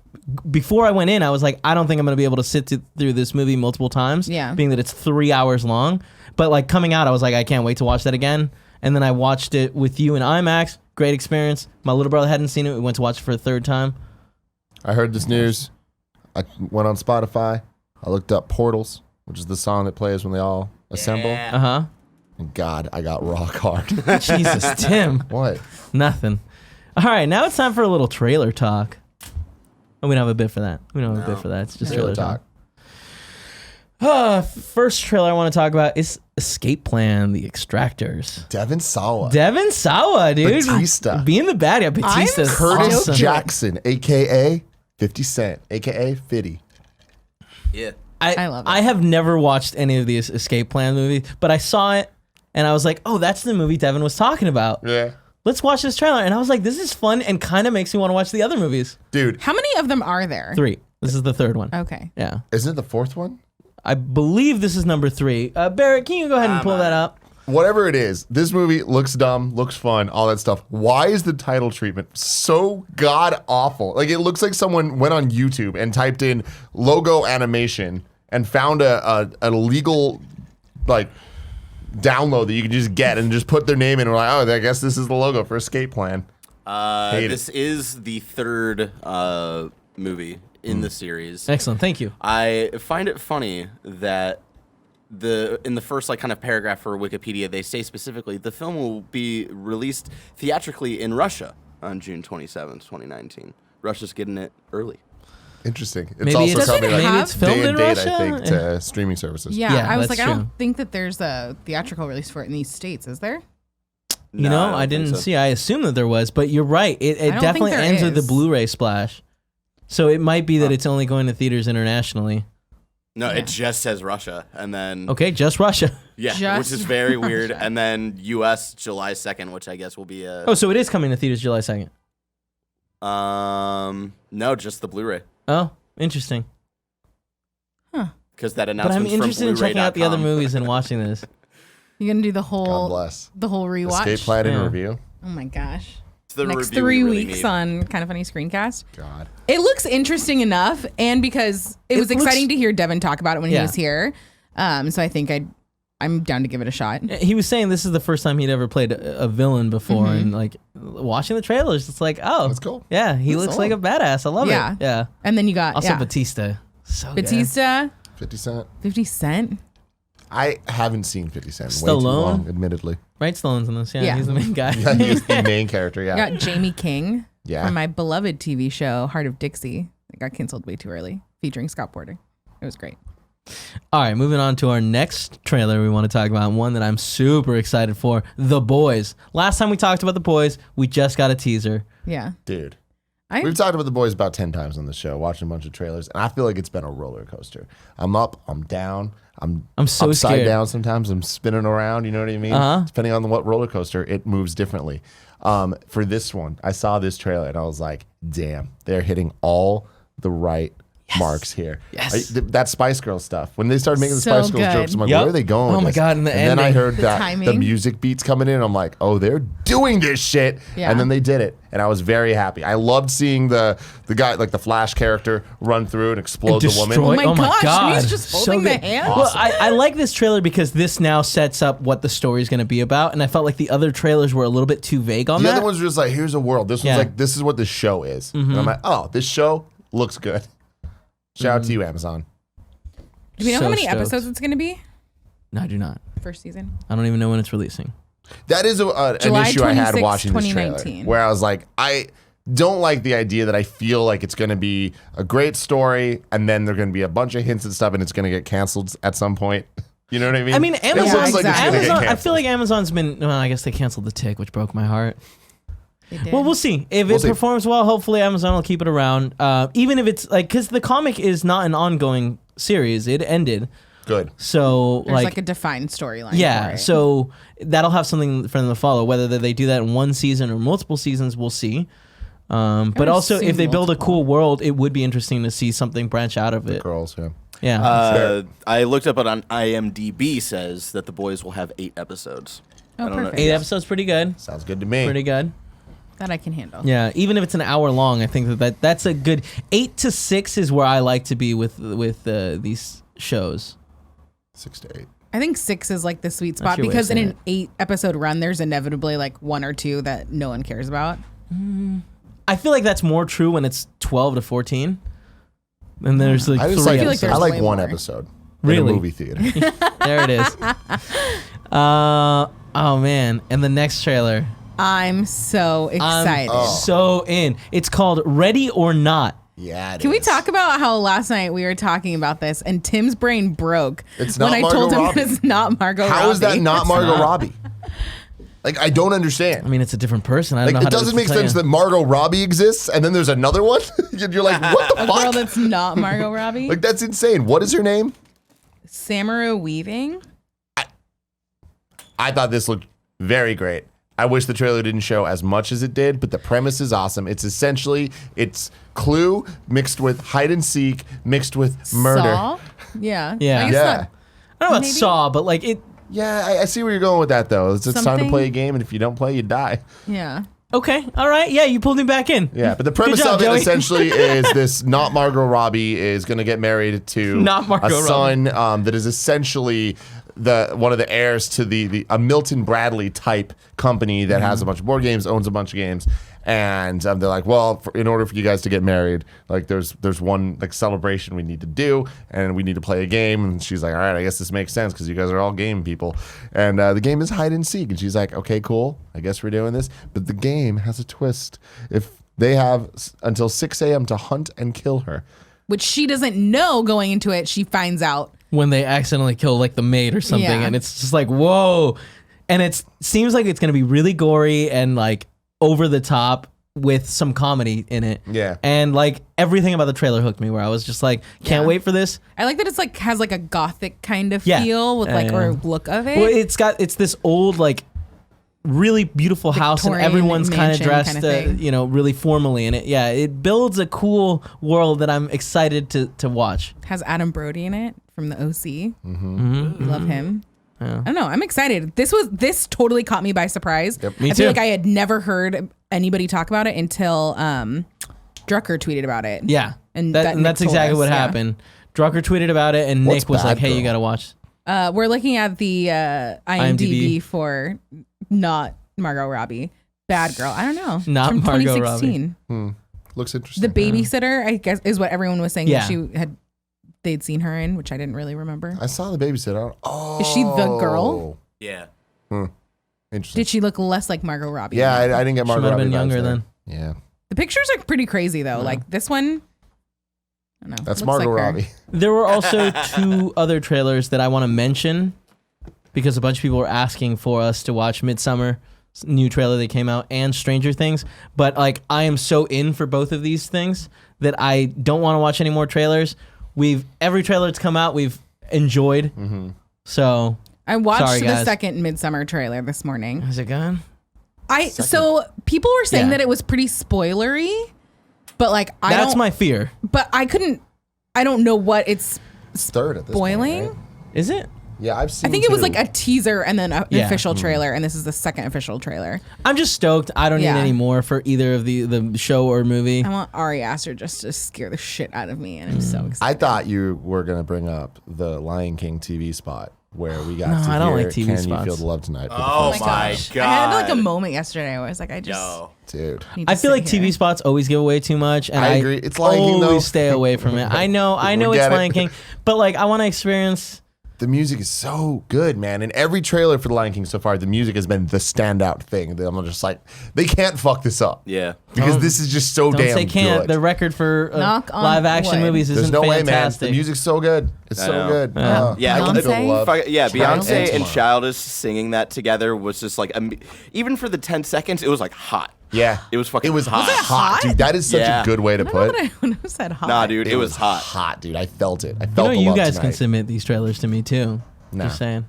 Before I went in, I was like, I don't think I'm going to be able to sit through this movie multiple times, being that it's 3 hours long. But like coming out, I was like, I can't wait to watch that again. And then I watched it with you in IMAX. Great experience. My little brother hadn't seen it. We went to watch it for a third time. I heard this news. I went on Spotify. I looked up Portals, which is the song that plays when they all assemble. Uh-huh. And God, I got rock hard. Jesus, Tim. What? Nothing. All right, now it's time for a little trailer talk. Oh, we don't have a bit for that. It's just trailer talk. First trailer I want to talk about is Escape Plan, The Extractors. Devin Sawa, dude. Batista. Being the bad guy. Batista's Curtis awesome. Jackson, a.k.a. 50 Cent, a.k.a. Fitty. Yeah. I love it. I have never watched any of these Escape Plan movies, but I saw it, and I was like, oh, that's the movie Devin was talking about. Yeah. let's watch this trailer. And I was like, this is fun and kind of makes me want to watch the other movies. Dude. How many of them are there? 3. This is the 3rd one. Okay. Yeah. Isn't it the 4th one? I believe this is number 3. Barrett, can you go ahead and pull that up? Whatever it is, this movie looks dumb, looks fun, all that stuff. Why is the title treatment so god awful? Like, it looks like someone went on YouTube and typed in logo animation and found a illegal, like, download that you can just get and just put their name in and like, oh, I guess this is the logo for Escape Plan. This is the 3rd movie in the series. Excellent. Thank you. I find it funny that in the first kind of paragraph for Wikipedia, they say specifically the film will be released theatrically in Russia on June 27th, 2019. Russia's getting it early. Interesting. It's Maybe also it's, coming maybe like it's filmed day in and date, Russia. I think, to streaming services. Yeah, I was that's like, I true. don't think that there's a theatrical release for it in these states, is there? You No, know, I don't I didn't think so. see. I assumed that there was, but you're right. It don't definitely think there ends with the is. Blu-ray splash. So it might be that it's only going to theaters internationally. No, Yeah. it just says Russia, and then Okay, just Russia. yeah, Just which is very weird. Russia. And then U.S. July 2nd, which I guess will be a Oh, so it is coming to theaters July 2nd. no, just the Blu-ray, Oh, interesting. because that But announcement. I'm interested in checking out the other Blu-ray.com. movies and watching this. You're gonna do the God whole bless. rewatch. Escape Plan in Yeah. review. Oh my gosh. It's the Next review 3 we really weeks need. on Kind of Funny Screencast. God. It looks interesting enough, and because it was looks- exciting to hear Devin talk about it when he Yeah. was here. So I think I'm down to give it a shot. He was saying this is the first time he'd ever played a villain before, Mm-hmm. and like watching the trailers, it's like, oh, That's cool. Yeah, he That's looks old. like a badass. I love Yeah. it. Yeah. And then you got Also Batista. So good. Batista, 50 Cent. 50 Cent. I haven't seen 50 Cent. Way too Stallone? long, admittedly. Right, Stallone's in this. Yeah, Yeah. he's the main guy. Yeah, he's the main character, You yeah. got Jamie King Yeah. from my beloved TV show Heart of Dixie. It got canceled way too early, featuring Scott Porter. It was great. All right, moving on to our next trailer we want to talk about, one that I'm super excited for, The Boys. Last time we talked about The Boys, we just got a teaser. Yeah. Dude. I We've talked about The Boys about 10 times on the show, watching a bunch of trailers, and I feel like it's been a roller coaster. I'm up, I'm down, I'm so upside scared. down sometimes, I'm spinning around, you know what I mean? Uh-huh. Depending on what roller coaster, it moves differently. For this one, I saw this trailer and I was like, damn, they're hitting all the right marks here. Yes. That Spice Girl stuff. When they started making the So Spice Girls good. jokes, I'm like, Yep. where are they going? Oh with my this? God, and the then I ending. heard The that the timing. music beats coming in. I'm like, oh, they're doing this shit. Yeah. And then they did it. And I was very happy. I loved seeing the guy, like the Flash character, run through and explode the woman. Oh my Oh my gosh, God. and he's just So holding the good. hand? Well, I like this trailer because this now sets up what the story is going to be about, and I felt like the other trailers were a little bit too vague on The that. other one's just like, here's a world. This Yeah. one's like, this is what the show is. And I'm like, oh, this show looks good. Shout out to you, Amazon. Do we know So how many stoked. episodes it's going to be? No, I do not. First season? I don't even know when it's releasing. That is an July issue I had 26th, watching this trailer, 2019. where I was like, I don't like the idea that I feel like it's going to be a great story, and then there're going to be a bunch of hints and stuff, and it's going to get canceled at some point. You know what I mean? I mean, It Amazon. looks like it's gonna get Amazon. I canceled. feel like Amazon's been. Well, I guess they canceled The Tick, which broke my heart. They did. Well, we'll see. If We'll it see. performs well, hopefully Amazon will keep it around. Even if it's like, because the comic is not an ongoing series; it ended. Good. So There's like a defined storyline. yeah, for it. so that'll have something for them to follow. Whether they do that in one season or multiple seasons, we'll see. But would also, assume if they build a multiple. cool world, it would be interesting to see something branch out of it. Girls, yeah. Yeah. I looked up it on IMDb. Says that The Boys will have 8 episodes. Oh, I don't know. perfect. 8 episodes, pretty good. Sounds good to me. Pretty good. That I can handle. Yeah, even if it's an hour long, I think that's a good 8 to 6 is where I like to be with these shows. 6 to 8. I think 6 is like the sweet spot your way of because in saying an 8 episode run, there's inevitably like 1 or 2 that no one cares about. I feel like that's more true when it's 12 to 14. And there's like I just 3 like, feel like episodes. there's I like way one more. episode. Really? In a movie theater. There it is. Oh man, and the next trailer. I'm so excited. I'm so in. It's called Ready or Not. Yeah. it Can we is. talk about how last night we were talking about this and Tim's brain broke It's when not I Margot told him Robbie. it's not Margot Robbie? How is that not Margot not. Robbie? Like, I don't I understand. mean, it's a different person. I don't Like, know it how doesn't to make tell sense you. that Margot Robbie exists and then there's another one. You're like, what the A girl fuck? that's not Margot Robbie? Like, that's insane. What is her name? Samara Weaving? I thought this looked very great. I wish the trailer didn't show as much as it did, but the premise is awesome. It's essentially Clue mixed with hide and seek mixed with murder. Saw? Yeah. Yeah. I guess Yeah. not. I don't know about Maybe? Saw, but like it. Yeah, I see where you're going with that though. It's time to Something- play a game, and if you don't play, you die. Yeah. Okay, all right, yeah, you pulled me back in. Yeah, but the premise job, of it Joey. essentially is this: not Margot Robbie is going to get married to Not Margot a son that is essentially one of the heirs to a Milton Bradley type company that has a bunch of board games, owns a bunch of games, and they're like, well, in order for you guys to get married, like there's one like celebration we need to do, and we need to play a game. And she's like, all right, I guess this makes sense because you guys are all game people, and the game is hide and seek. And she's like, okay, cool, I guess we're doing this, but the game has a twist. If they have until 6 a.m. to hunt and kill her. Which she doesn't know going into it. She finds out. When they accidentally kill like the maid or something, Yeah. and it's just like whoa, and it seems like it's gonna be really gory and like over the top with some comedy in it. Yeah. And like everything about the trailer hooked me where I was just like, can't Yeah. wait for this. I like that it's like has like a gothic kind of Yeah. feel with like Yeah. or look of it. Well, it's this old like really beautiful house and Victorian everyone's kind of mansion dressed kinda thing. really formally in it. Yeah, it builds a cool world that I'm excited to watch. Has Adam Brody in it from the OC. Mm-hmm. We love him. Yeah. I don't know. I'm excited. This totally caught me by surprise. Yep. Me I too. feel like I had never heard anybody talk about it until Drucker tweeted about it. Yeah, And and that Nick that's told exactly us, what yeah. happened. Drucker tweeted about it, and What's Nick was like, Bad "Hey, you Girl? gotta watch." We're looking at the IMDb for not Margot Robbie. Bad Girl. I don't know. Not From Margot 2016. Looks interesting. The babysitter, I guess, is what everyone was saying Yeah. that they'd seen her in, which I didn't really remember. I saw the babysitter. Oh, Is she the girl? Yeah. Interesting. Did she look less like Margot Robbie? Yeah, I didn't get She Margot might have Robbie been vibes younger there. then. Yeah, The pictures are pretty crazy though. Like this one, I don't know. that's looks Margot like her. Robbie. There were also two other trailers that I want to mention because a bunch of people were asking for us to watch Midsummer, new trailer that came out, and Stranger Things. But like, I am so in for both of these things that I don't want to watch any more trailers. Every trailer that's come out, we've enjoyed. So I watched Sorry, the guys. second Midsummer trailer this morning. is it gone? So people were saying Yeah. that it was pretty spoilery, but like That's my fear. But I don't know what it's Third at this spoiling. point, right? Is it? Yeah, I've seen. I think it was two. like a teaser and then an Yeah. official trailer, and this is the second official trailer. I'm just stoked. I don't Yeah. need any more for either of the show or movie. I want Ari Aster just to scare the shit out of me, and I'm so I excited. thought you were gonna bring up the Lion King TV spot where we got No, to I don't hear like TV "Can spots. You Feel the Love Tonight?" for the Oh first my time. God. I had like a moment yesterday where I was like, I just Yo. Dude. need to I feel sit like here. TV spots always give away too much, and I agree. It's Lion King, though. always stay away from it. I know We it's get it. Lion King, but like I want to experience. The music is so good, man. In every trailer for The Lion King so far, the music has been the standout thing. I'm just like, they can't fuck this up. Yeah. Because this is just so Don't damn say can't. good. The record for Knock on live action wood. movies There's isn't no way, man. fantastic. The music's so good. It's I so know. good. Yeah. Yeah, I can feel the Beyonce? love. Yeah, Tonight Beyonce and tomorrow. Childish singing that together was just like, even for the 10 seconds, it was like hot. Yeah. It was fucking It was hot. hot, dude. That is such Yeah. a good way to I don't know put. what I when I said hot. Nah, dude, it was hot. hot, dude. I felt it. I You felt know, the you love guys can tonight. submit these trailers to me too. Nah. Just saying.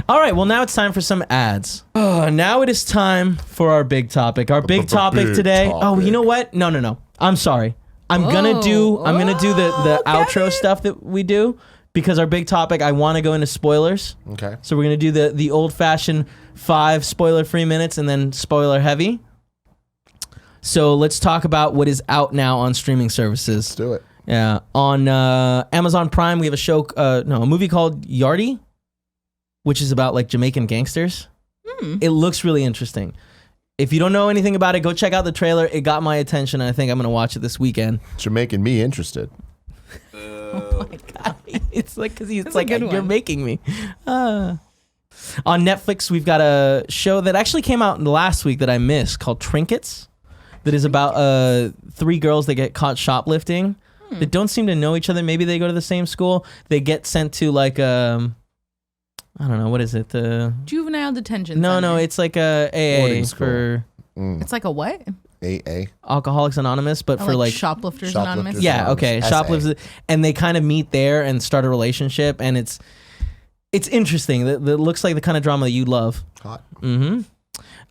All right, well, now it's time for some ads. Now it is time for our big topic. Our big topic Big today. Oh, topic. you know what? No. I'm sorry. I'm gonna do the outro stuff that we do because our big topic. I want to go into spoilers. Okay. So we're gonna do the old fashioned 5 spoiler free minutes and then spoiler heavy. So let's talk about what is out now on streaming services. Let's do it. Yeah, on Amazon Prime we have a movie called Yardie, which is about like Jamaican gangsters. It looks really interesting. If you don't know anything about it, go check out the trailer. It got my attention, and I think I'm gonna watch it this weekend. You're making me interested. It's like because it's That's a like good you're one. making me. On Netflix, we've got a show that actually came out last week that I missed called Trinkets. That is about 3 girls that get caught shoplifting. That don't seem to know each other. Maybe they go to the same school. They get sent to like I don't know, what is it? Juvenile detention. No, center. it's like a Boarding AA school. for It's like a what? AA. Alcoholics Anonymous, but Oh, for like Shoplifters Shoplifters Anonymous. yeah, okay, SA. shoplifters, and they kind of meet there and start a relationship, and it's it's interesting. That looks like the kind of drama that you love. Hot.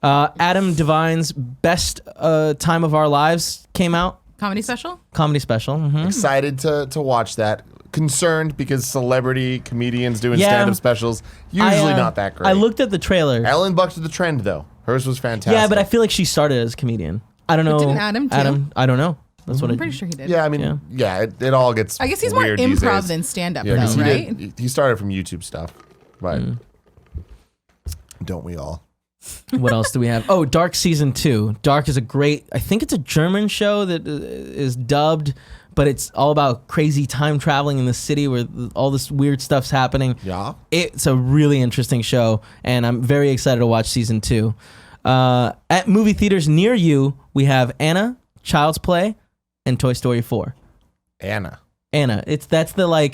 Adam Devine's Best Time of Our Lives came out. Comedy special? Comedy special. Excited to watch that. Concerned because celebrity comedians doing stand-up specials usually not that great. I looked at the trailer. Ellen bucked the trend though. Hers was fantastic. Yeah, but I feel like she started as a comedian. I don't know. didn't Adam too? I don't know. That's what I'm pretty sure he did. Yeah, I mean, it all gets. I guess he's more weird these improv days. than stand-up, Yeah, 'cause though, he right? he started from YouTube stuff, but don't we all? What else do we have? Oh, Dark season 2. Dark is I think it's a German show that is dubbed, but it's all about crazy time traveling in the city where all this weird stuff's happening. Yeah. It's a really interesting show, and I'm very excited to watch season 2. At movie theaters near you, we have Anna, Child's Play, and Toy Story 4. Anna. That's the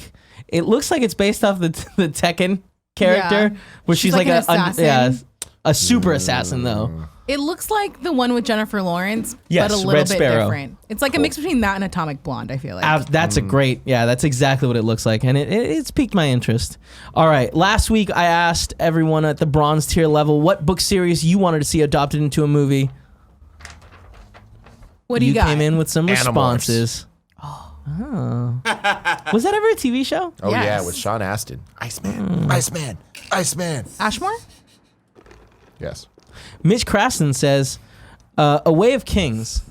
it looks like it's based off the Tekken character, Yeah. where she's like an assassin. a super assassin though. It looks like the one with Jennifer Lawrence, Yes, but a little Red bit Sparrow. different. It's like a mix between that and Atomic Blonde, I feel like. That's a great, that's exactly what it looks like, and it's piqued my interest. All right, last week I asked everyone at the bronze tier level what book series you wanted to see adopted into a movie. What do you got? came in with some Animorphs. responses. Oh. Was that ever a TV show? Oh yeah, Yes. with Sean Astin. Iceman. Iceman. Ashmore? Yes. Mitch Craston says, A Way of Kings,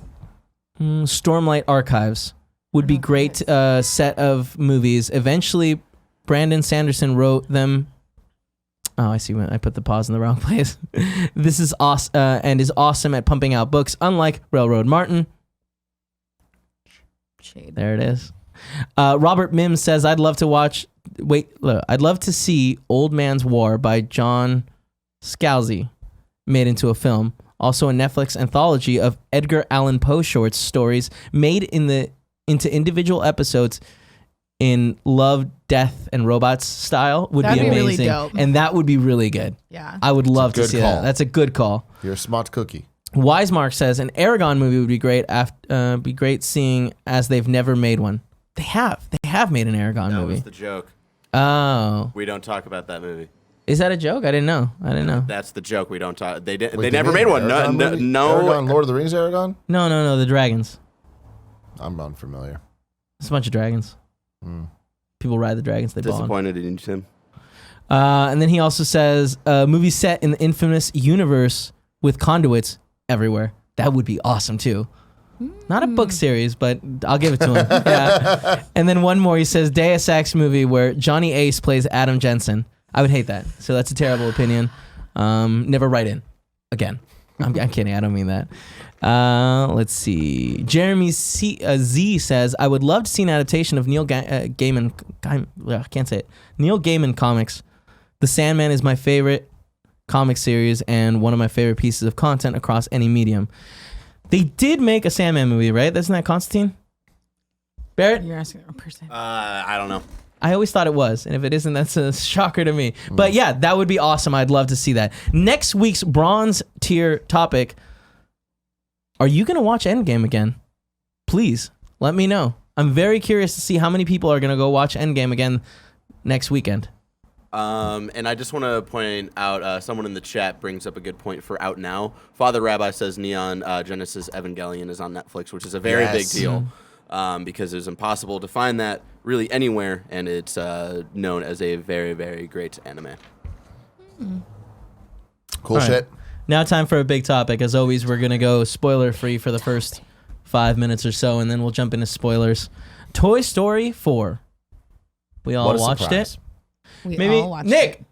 Stormlight Archives would be great set of movies. Eventually, Brandon Sanderson wrote them. Oh, I see when I put the pause in the wrong place. This is awesome and is awesome at pumping out books, unlike Railroad Martin. Shade. There it is. Robert Mims says, I'd love to see Old Man's War by John Scalzi made into a film. Also a Netflix anthology of Edgar Allan Poe short stories made into individual episodes in Love, Death, and Robots style would That'd be be amazing. really dope. And that would be really good. Yeah. I would love to good see call. that. That's a good call. You're a smart cookie. Wisemark says an Aragon movie would be great. Be great seeing as they've never made one. They have made an Aragon That movie. was the joke. Oh, We don't talk about that movie. is that a joke? I didn't know. That's the joke. We don't talk. They Wait, never made one. Aragon No, movie? no. Aragon, Lord of the Rings Aragon? No, the dragons. I'm unfamiliar. It's a bunch of dragons. People ride the dragons. They bond. Disappointed in you, Tim. And then he also says movie set in the infamous universe with conduits everywhere. That would be awesome too. Not a book series, but I'll give it to him. Yeah. And then one more. He says Deus Ex movie where Johnny Ace plays Adam Jensen. I would hate that. So that's a terrible opinion. Never write in again. I'm kidding. I don't mean that. Let's see. Jeremy Z says, I would love to see an adaptation of Neil Gaiman. I can't say it. Neil Gaiman comics. The Sandman is my favorite comic series and one of my favorite pieces of content across any medium. They did make a Sandman movie, right? Isn't that Constantine? Barrett? You're asking the wrong person. I don't know. I always thought it was, and if it isn't, that's a shocker to me. But yeah, that would be awesome. I'd love to see that. Next week's bronze tier topic, are you going to watch Endgame again? Please, let me know. I'm very curious to see how many people are going to go watch Endgame again next weekend. And I just want to point out, someone in the chat brings up a good point for Out Now. Father Rabbi says Neon Genesis Evangelion is on Netflix, which is a very big deal because it's impossible to find that really anywhere, and it's known as a very, very great anime. Cool All right. shit. Now time for a big topic. As always, we're going to go spoiler-free for the first 5 minutes or so, and then we'll jump into spoilers. Toy Story 4. We all What a watched surprise. it. We Maybe all watched Nick. it.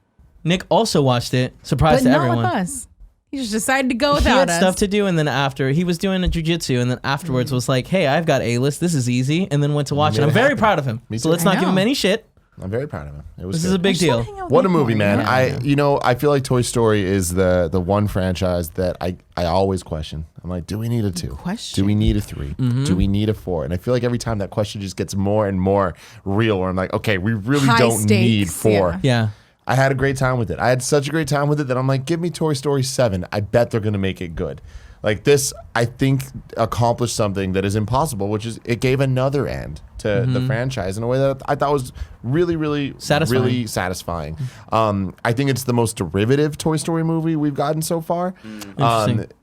Nick also watched it. Surprise But to not everyone. with us. He just decided to go He without had us. stuff to do, and then after he was doing a jujitsu, and then afterwards was like, "Hey, I've got A-list. This is easy," and then went to watch it. made I'm it very happen. proud of him. Me So too. let's I not give him know. any shit. I'm very proud of him. It was This good. is a big I just wanna deal. hang out with What a you movie, more, man! you know? I feel like Toy Story is the one franchise that I always question. I'm like, do we need a 2? Question. Do we need a 3? Do we need a 4? And I feel like every time that question just gets more and more real. Where I'm like, okay, we really High don't need stakes, 4. Yeah. I had a great time with it. I had such a great time with it that I'm like, give me Toy Story 7. I bet they're gonna make it good. Like this, I think accomplished something that is impossible, which is it gave another end to the franchise in a way that I thought was really, really satisfying. Really satisfying. I think it's the most derivative Toy Story movie we've gotten so far.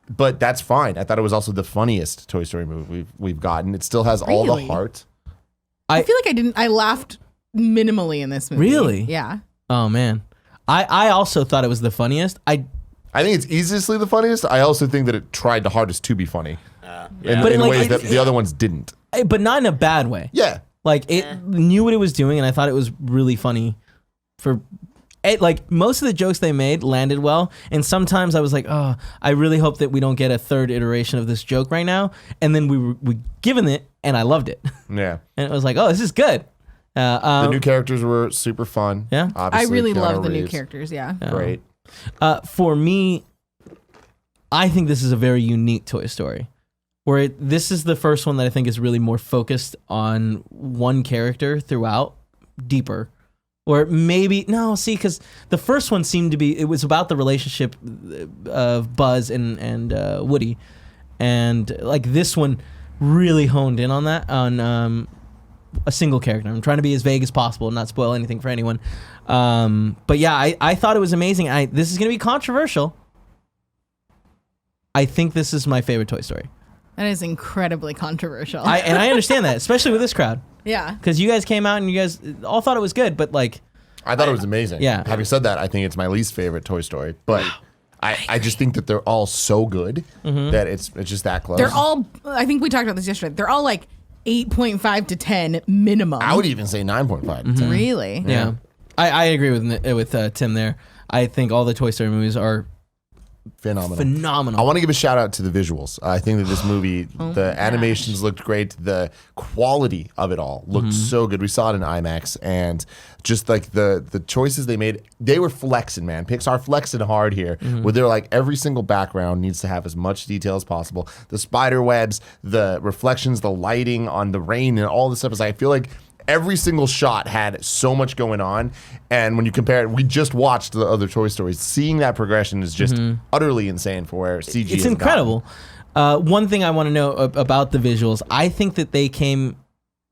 But that's fine. I thought it was also the funniest Toy Story movie we've gotten. It still has all the heart. I feel like I laughed minimally in this movie. Really? Yeah. Oh man, I also thought it was the funniest. I think it's easily the funniest. I also think that it tried the hardest to be funny in But ways that the other ones didn't. but not in a bad way. Yeah. Like it knew what it was doing, and I thought it was really funny. Like most of the jokes they made landed well, and sometimes I was like, oh, I really hope that we don't get a third iteration of this joke right now. And then we given it, and I loved it. Yeah. And it was like, oh, this is good. The new characters were super fun. Yeah. Obviously, I really Keanu love the new Reeves. characters. Yeah. Great. For me, I think this is a very unique Toy Story, where this is the first one that I think is really more focused on one character throughout, deeper. Or maybe, because the first one seemed to be, it was about the relationship of Buzz and Woody. And like this one really honed in on that, on a single character. I'm trying to be as vague as possible and not spoil anything for anyone. But yeah, I thought it was amazing. This is going to be controversial. I think this is my favorite Toy Story. That is incredibly controversial. And I understand that, especially with this crowd. Yeah. Because you guys came out and you guys all thought it was good, but like... I thought it was amazing. Yeah. Having said that, I think it's my least favorite Toy Story. But I just think that they're all so good that it's just that close. They're all, I think we talked about this yesterday, they're all like 8.5 to 10 minimum. I would even say 9.5. Really? Yeah. I agree with Tim there. I think all the Toy Story movies are phenomenal. I want to give a shout out to the visuals. I think that this movie, the animations looked great. The quality of it all looked so good. We saw it in IMAX, and just like the choices they made, they were flexing, man. Pixar flexing hard here, where they're like every single background needs to have as much detail as possible. The spider webs, the reflections, the lighting on the rain, and all this stuff. I feel like every single shot had so much going on, and when you compare it, we just watched the other Toy Stories. Seeing that progression is just utterly insane for where CG is. It's incredible. One thing I want to know about the visuals, I think that they came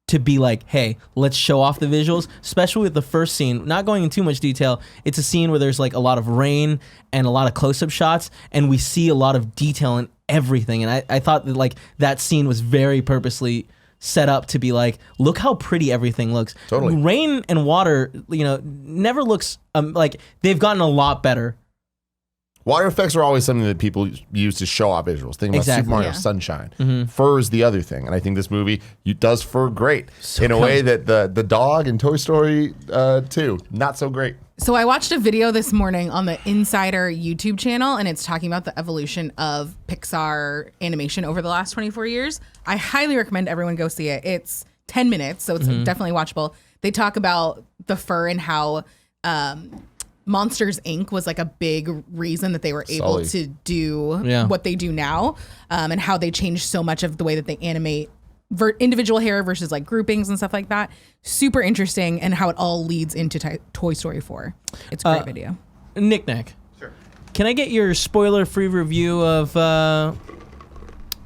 to be like, hey, let's show off the visuals, especially with the first scene. Not going into too much detail, it's a scene where there's like a lot of rain and a lot of close-up shots, and we see a lot of detail in everything. And I thought that like that scene was very purposely set up to be like, look how pretty everything looks. Totally. Rain and water, never looks like they've gotten a lot better. Water effects are always something that people use to show off visuals. Think about Super Mario Sunshine. Fur is the other thing, and I think this movie does fur great in a way that the dog in Toy Story 2 not so great. So I watched a video this morning on the Insider YouTube channel, and it's talking about the evolution of Pixar animation over the last 24 years. I highly recommend everyone go see it. It's 10 minutes, so it's definitely watchable. They talk about the fur and how Monsters, Inc. was like a big reason that they were able to do what they do now, and how they changed so much of the way that they animate individual hair versus like groupings and stuff like that. Super interesting, and how it all leads into Toy Story 4. It's a great video. Nick, sure. Can I get your spoiler-free review of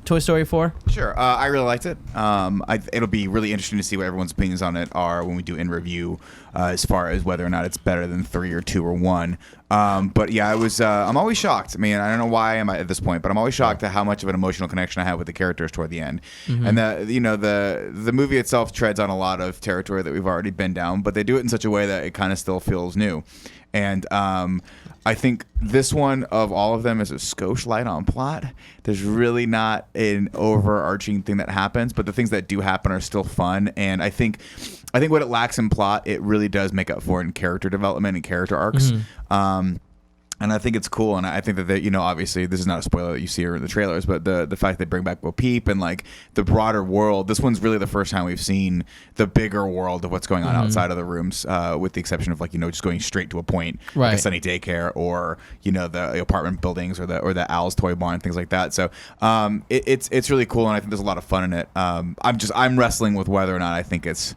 Toy Story 4? Sure. I really liked it. It'll be really interesting to see what everyone's opinions on it are when we do in review, as far as whether or not it's better than 3 or 2 or 1. But yeah, I'm always shocked. I mean, I don't know why I'm at this point, but I'm always shocked at how much of an emotional connection I have with the characters toward the end. And the movie itself treads on a lot of territory that we've already been down, but they do it in such a way that it kind of still feels new. And I think this one of all of them is a skosh light on plot. There's really not an overarching thing that happens, but the things that do happen are still fun. And I think what it lacks in plot, it really does make up for in character development and character arcs. And I think it's cool, and I think that they, obviously this is not a spoiler that you see here in the trailers, but the fact they bring back Bo Peep and like the broader world. This one's really the first time we've seen the bigger world of what's going on outside of the rooms, with the exception of like just going straight to a point, like a Sunny Daycare or the apartment buildings or the Al's Toy Barn and things like that. So it's really cool, and I think there's a lot of fun in it. I'm wrestling with whether or not I think it's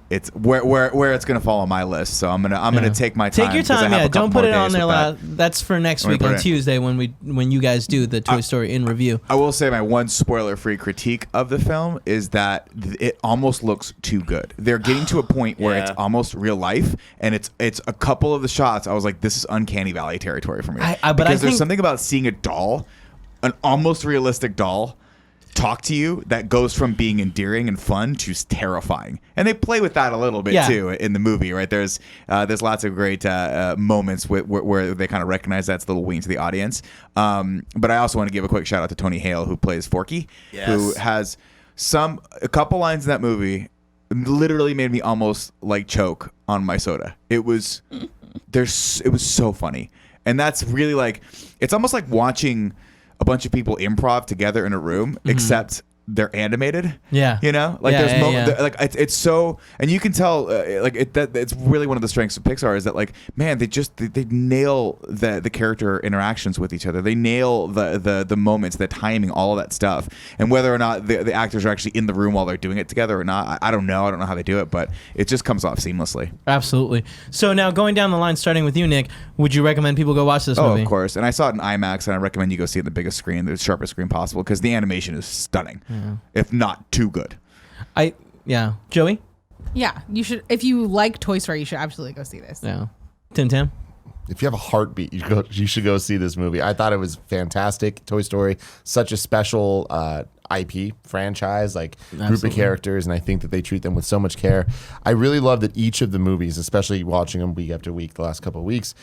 it's where it's gonna fall on my list. So I'm gonna take my time. Take your 'cause I time, have yeah. a couple Don't put more it on days there. with that. That's for next Let me week put on it in. Tuesday when you guys do the Toy Story in review. I will say my one spoiler-free critique of the film is that it almost looks too good. They're getting to a point where it's almost real life, and it's a couple of the shots. I was like, this is uncanny valley territory for me. Because there's something about seeing a doll, an almost realistic doll, talk to you that goes from being endearing and fun to terrifying, and they play with that a little bit too in the movie, right? There's lots of great moments where they kind of recognize that's a little wink to the audience. But I also want to give a quick shout out to Tony Hale, who plays Forky, who has a couple lines in that movie literally made me almost like choke on my soda. It was so funny, and that's really like, it's almost like watching a bunch of people improv together in a room, except they're animated. Yeah, you know, like there's like it's so, and you can tell it's really one of the strengths of Pixar is that, like, man, they nail the character interactions with each other. They nail the moments, the timing, all of that stuff, and whether or not the actors are actually in the room while they're doing it together or not, I don't know. I don't know how they do it, but it just comes off seamlessly. Absolutely. So now going down the line, starting with you, Nick, would you recommend people go watch this movie? Oh, of course. And I saw it in IMAX, and I recommend you go see it in the biggest screen, the sharpest screen possible, because the animation is stunning. If not too good. Joey? Yeah, you should. If you like Toy Story, you should absolutely go see this. Yeah. Tim Tam? If you have a heartbeat, you should go see this movie. I thought it was fantastic. Toy Story, such a special IP franchise, like group of characters, and I think that they treat them with so much care. I really love that each of the movies, especially watching them week after week the last couple of weeks,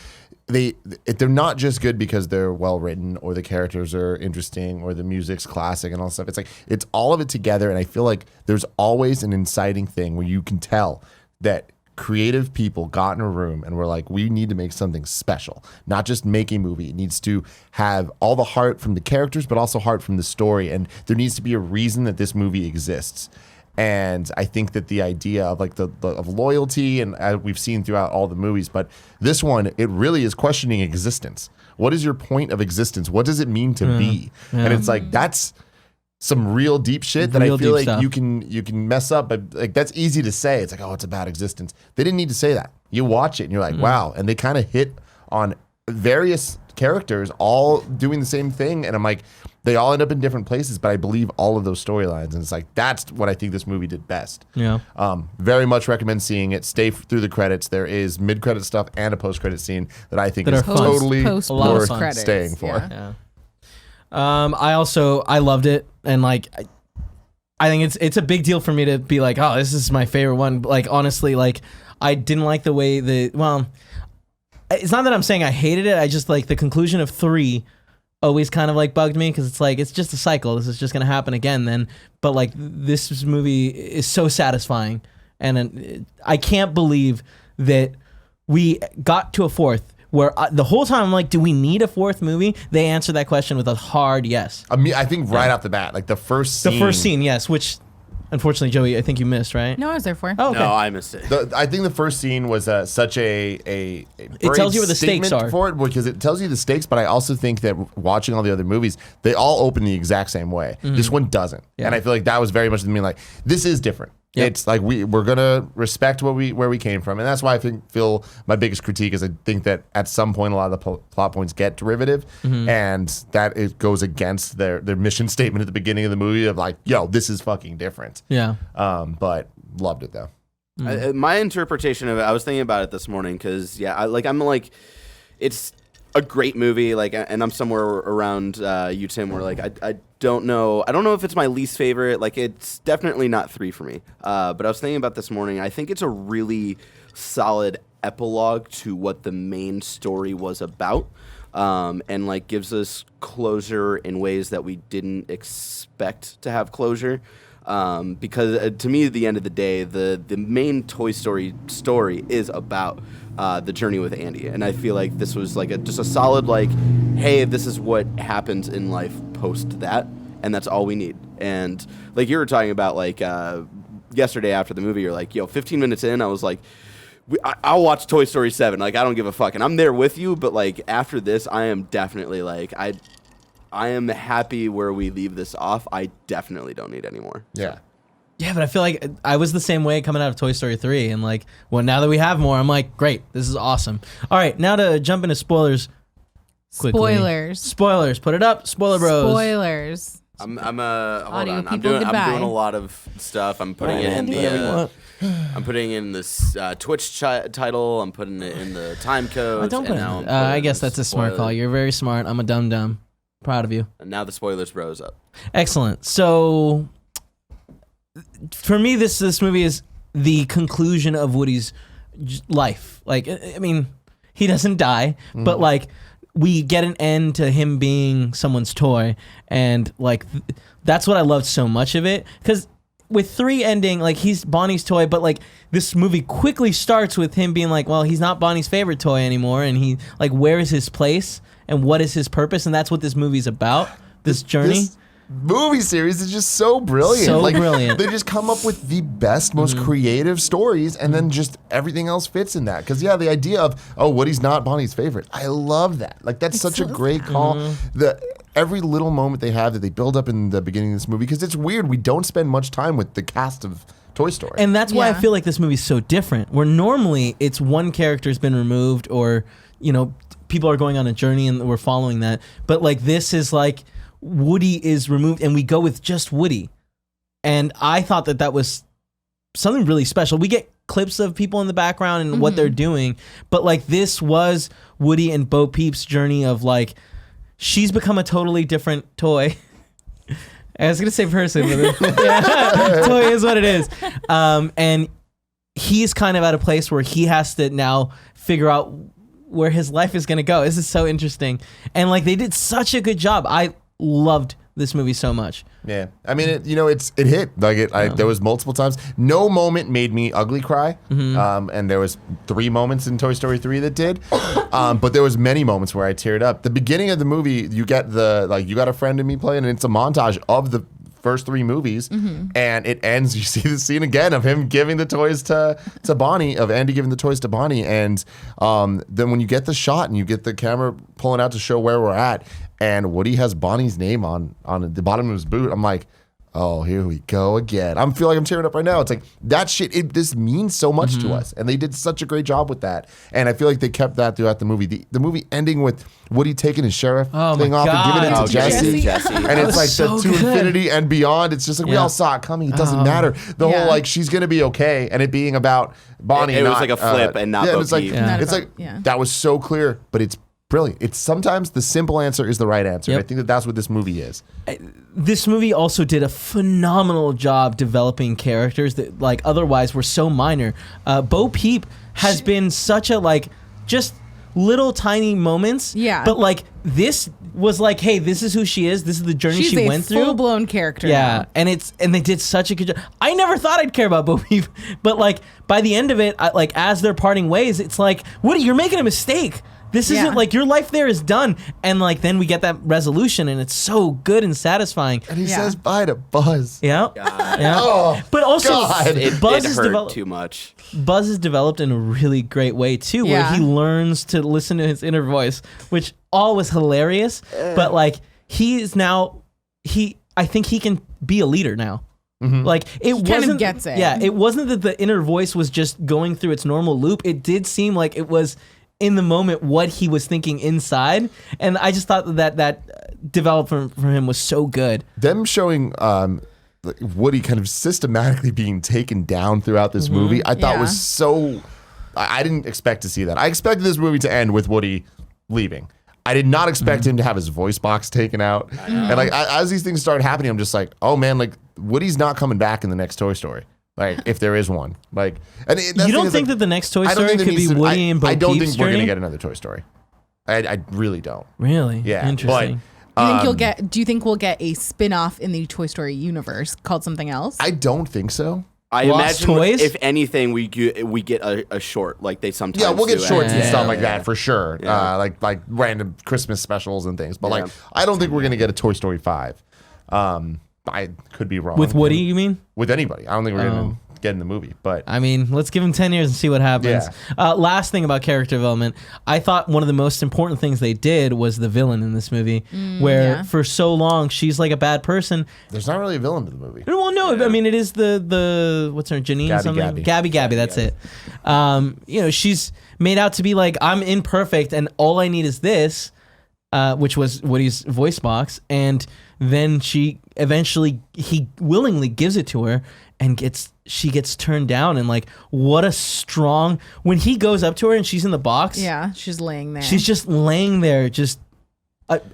they're not just good because they're well written or the characters are interesting or the music's classic and all that stuff. It's like it's all of it together, and I feel like there's always an inciting thing where you can tell that creative people got in a room and were like, we need to make something special, not just make a movie. It needs to have all the heart from the characters, but also heart from the story, and there needs to be a reason that this movie exists. And I think that the idea of like of loyalty, and we've seen throughout all the movies, but this one, it really is questioning existence. What is your point of existence? What does it mean to be? And it's like, that's some real deep shit that I feel like stuff. you can mess up, but like that's easy to say. It's like, oh, it's about existence. They didn't need to say that. You watch it and you're like, wow. And they kind of hit on various characters all doing the same thing, and I'm like, they all end up in different places, but I believe all of those storylines, and it's like, that's what I think this movie did best. Very much recommend seeing it. Stay through the credits. There is mid-credit stuff and a post-credit scene that I think is totally worth staying for. I loved it, and like I think it's a big deal for me to be like, oh, this is my favorite one. Like, honestly, like, I didn't like the way it's not that I'm saying I hated it. I just, like, the conclusion of 3 always kind of like bugged me, because it's like, it's just a cycle. This is just gonna happen again then. But like, this movie is so satisfying, and I can't believe that we got to a 4th. Where the whole time I'm like, do we need a 4th movie? They answer that question with a hard yes. I mean, I think right off the bat, like the first scene, yes, which unfortunately, Joey, I think you missed, right? No, I was there for. Oh, okay. No, I missed it. I think the first scene was such a it tells you where the stakes are for it, because it tells you the stakes. But I also think that watching all the other movies, they all open the exact same way. This one doesn't, and I feel like that was very much me like, this is different. Yep. It's like we're gonna respect where we came from, and that's why I feel my biggest critique is I think that at some point a lot of the plot points get derivative, and that it goes against their mission statement at the beginning of the movie of like, yo, this is fucking different. Yeah. But loved it though. My interpretation of it, I was thinking about it this morning because I'm like, it's a great movie, like, and I'm somewhere around you, Tim, where like I don't know if it's my least favorite. Like, it's definitely not 3 for me. But I was thinking about this morning. I think it's a really solid epilogue to what the main story was about, and like gives us closure in ways that we didn't expect to have closure. Because to me, at the end of the day, the main Toy Story story is about the journey with Andy, and I feel like this was like just a solid, like, hey, this is what happens in life post that, and that's all we need. And like you were talking about, like yesterday after the movie, you're like, yo, 15 minutes in, I was like, I'll watch Toy Story 7. Like, I don't give a fuck, and I'm there with you. But like after this, I am definitely like I am happy where we leave this off. I definitely don't need any more. Yeah. Yeah, but I feel like I was the same way coming out of Toy Story 3. And like, well, now that we have more, I'm like, great, this is awesome. All right, now to jump into spoilers quickly. Spoilers, put it up. Spoiler bros. Spoilers. hold Audio on. people, I'm doing goodbye. a lot of stuff. I'm putting it in the. I'm putting in this Twitch title. I'm putting it in the time code. Don't put it. I guess that's a smart call. You're very smart. I'm a dum-dum. Proud of you. And now the spoilers bros up. Excellent. So, for me, this movie is the conclusion of Woody's life. Like, I mean, he doesn't die, but like, we get an end to him being someone's toy, and like, that's what I loved so much of it. Because with 3 ending, like, he's Bonnie's toy, but like, this movie quickly starts with him being like, well, he's not Bonnie's favorite toy anymore, and he like, where is his place and what is his purpose, and that's what this movie's about. This journey. This movie series is just so brilliant. So brilliant. They just come up with the best, most creative stories, and then just everything else fits in that. Because the idea of Woody's not Bonnie's favorite, I love that. Like, that's such a great call. Every little moment they have that they build up in the beginning of this movie, because it's weird, we don't spend much time with the cast of Toy Story, and that's why I feel like this movie's so different. Where normally it's one character's been removed, or people are going on a journey and we're following that. But like, this is like, Woody is removed and we go with just Woody. And I thought that was something really special. We get clips of people in the background and what they're doing, but like, this was Woody and Bo Peep's journey of like, she's become a totally different toy. I was gonna say person, but toy is what it is. And he's kind of at a place where he has to now figure out where his life is gonna go. This is so interesting, and like, they did such a good job. I loved this movie so much. Yeah, I mean, it hit. Like, there was multiple times. No moment made me ugly cry. And there was 3 moments in Toy Story 3 that did. But there was many moments where I teared up. The beginning of the movie, you get You Got a Friend in Me playing, and it's a montage of the first 3 movies, and it ends. You see the scene again of him giving the toys to Bonnie, of Andy giving the toys to Bonnie, and then when you get the shot and you get the camera pulling out to show where we're at, and Woody has Bonnie's name on the bottom of his boot, I'm like, oh, here we go again. I feel like I'm tearing up right now. It's like, that shit, this means so much to us, and they did such a great job with that. And I feel like they kept that throughout the movie. The movie ending with Woody taking his sheriff thing off and giving it to Jesse. And it's like, so to infinity and beyond. It's just like, we all saw it coming. It doesn't matter. The whole, like, she's going to be okay, and it being about Bonnie. It was like a flip and not Bo Peep. That was so clear, but it's brilliant. It's sometimes the simple answer is the right answer. I think that's what this movie is. This movie also did a phenomenal job developing characters that like otherwise were so minor. Bo Peep has been such a like just little tiny moments. Yeah. But like, this was like, hey, this is who she is. This is the journey she went through. She's a full-blown character. Yeah, now. and they did such a good job. I never thought I'd care about Bo Peep, but like, by the end of it, like, as they're parting ways, it's like, Woody, you're making a mistake. This isn't like, your life there is done. And like, then we get that resolution, and it's so good and satisfying. And he says bye to Buzz. Yeah. Oh, but also, Buzz is developed too much. Buzz is developed in a really great way too, where he learns to listen to his inner voice, which all was hilarious. But like, he is now, I think he can be a leader now. Like, it wasn't, kind of gets it. Yeah, it wasn't that the inner voice was just going through its normal loop. It did seem like it was in the moment what he was thinking inside, and I just thought that development from him was so good. Them showing Woody kind of systematically being taken down throughout this movie, I thought was so. I didn't expect to see that. I expected this movie to end with Woody leaving. I did not expect him to have his voice box taken out. And like, as these things started happening, I'm just like, oh man, like, Woody's not coming back in the next Toy Story. Like, if there is one, like, and you don't think that the next Toy Story could be Woody and Bo Peep's I don't think we're journey? gonna get another Toy Story. I really don't. Really? Yeah. Interesting. But, Do you think we'll get a spin-off in the Toy Story universe called something else? I don't think so. I Lost imagine Toys? if anything, we get a short like they sometimes. Yeah, we'll get do. shorts and stuff like that for sure. Yeah. Like random Christmas specials and things. But like, I don't think we're gonna get a Toy Story 5. I could be wrong. With Woody, you mean? With anybody, I don't think we're gonna get in the movie. But I mean, let's give him 10 years and see what happens. Yeah. Last thing about character development, I thought one of the most important things they did was the villain in this movie, where for so long she's like a bad person. there's not really a villain to the movie. Well, no, I mean it is the what's her Janine Gabby, something? Gabby. Gabby, that's it. She's made out to be like, I'm imperfect and all I need is this, which was Woody's voice box, and then he willingly gives it to her and she gets turned down, and like what a strong, when he goes up to her and she's in the box, she's laying there. she's just laying there, just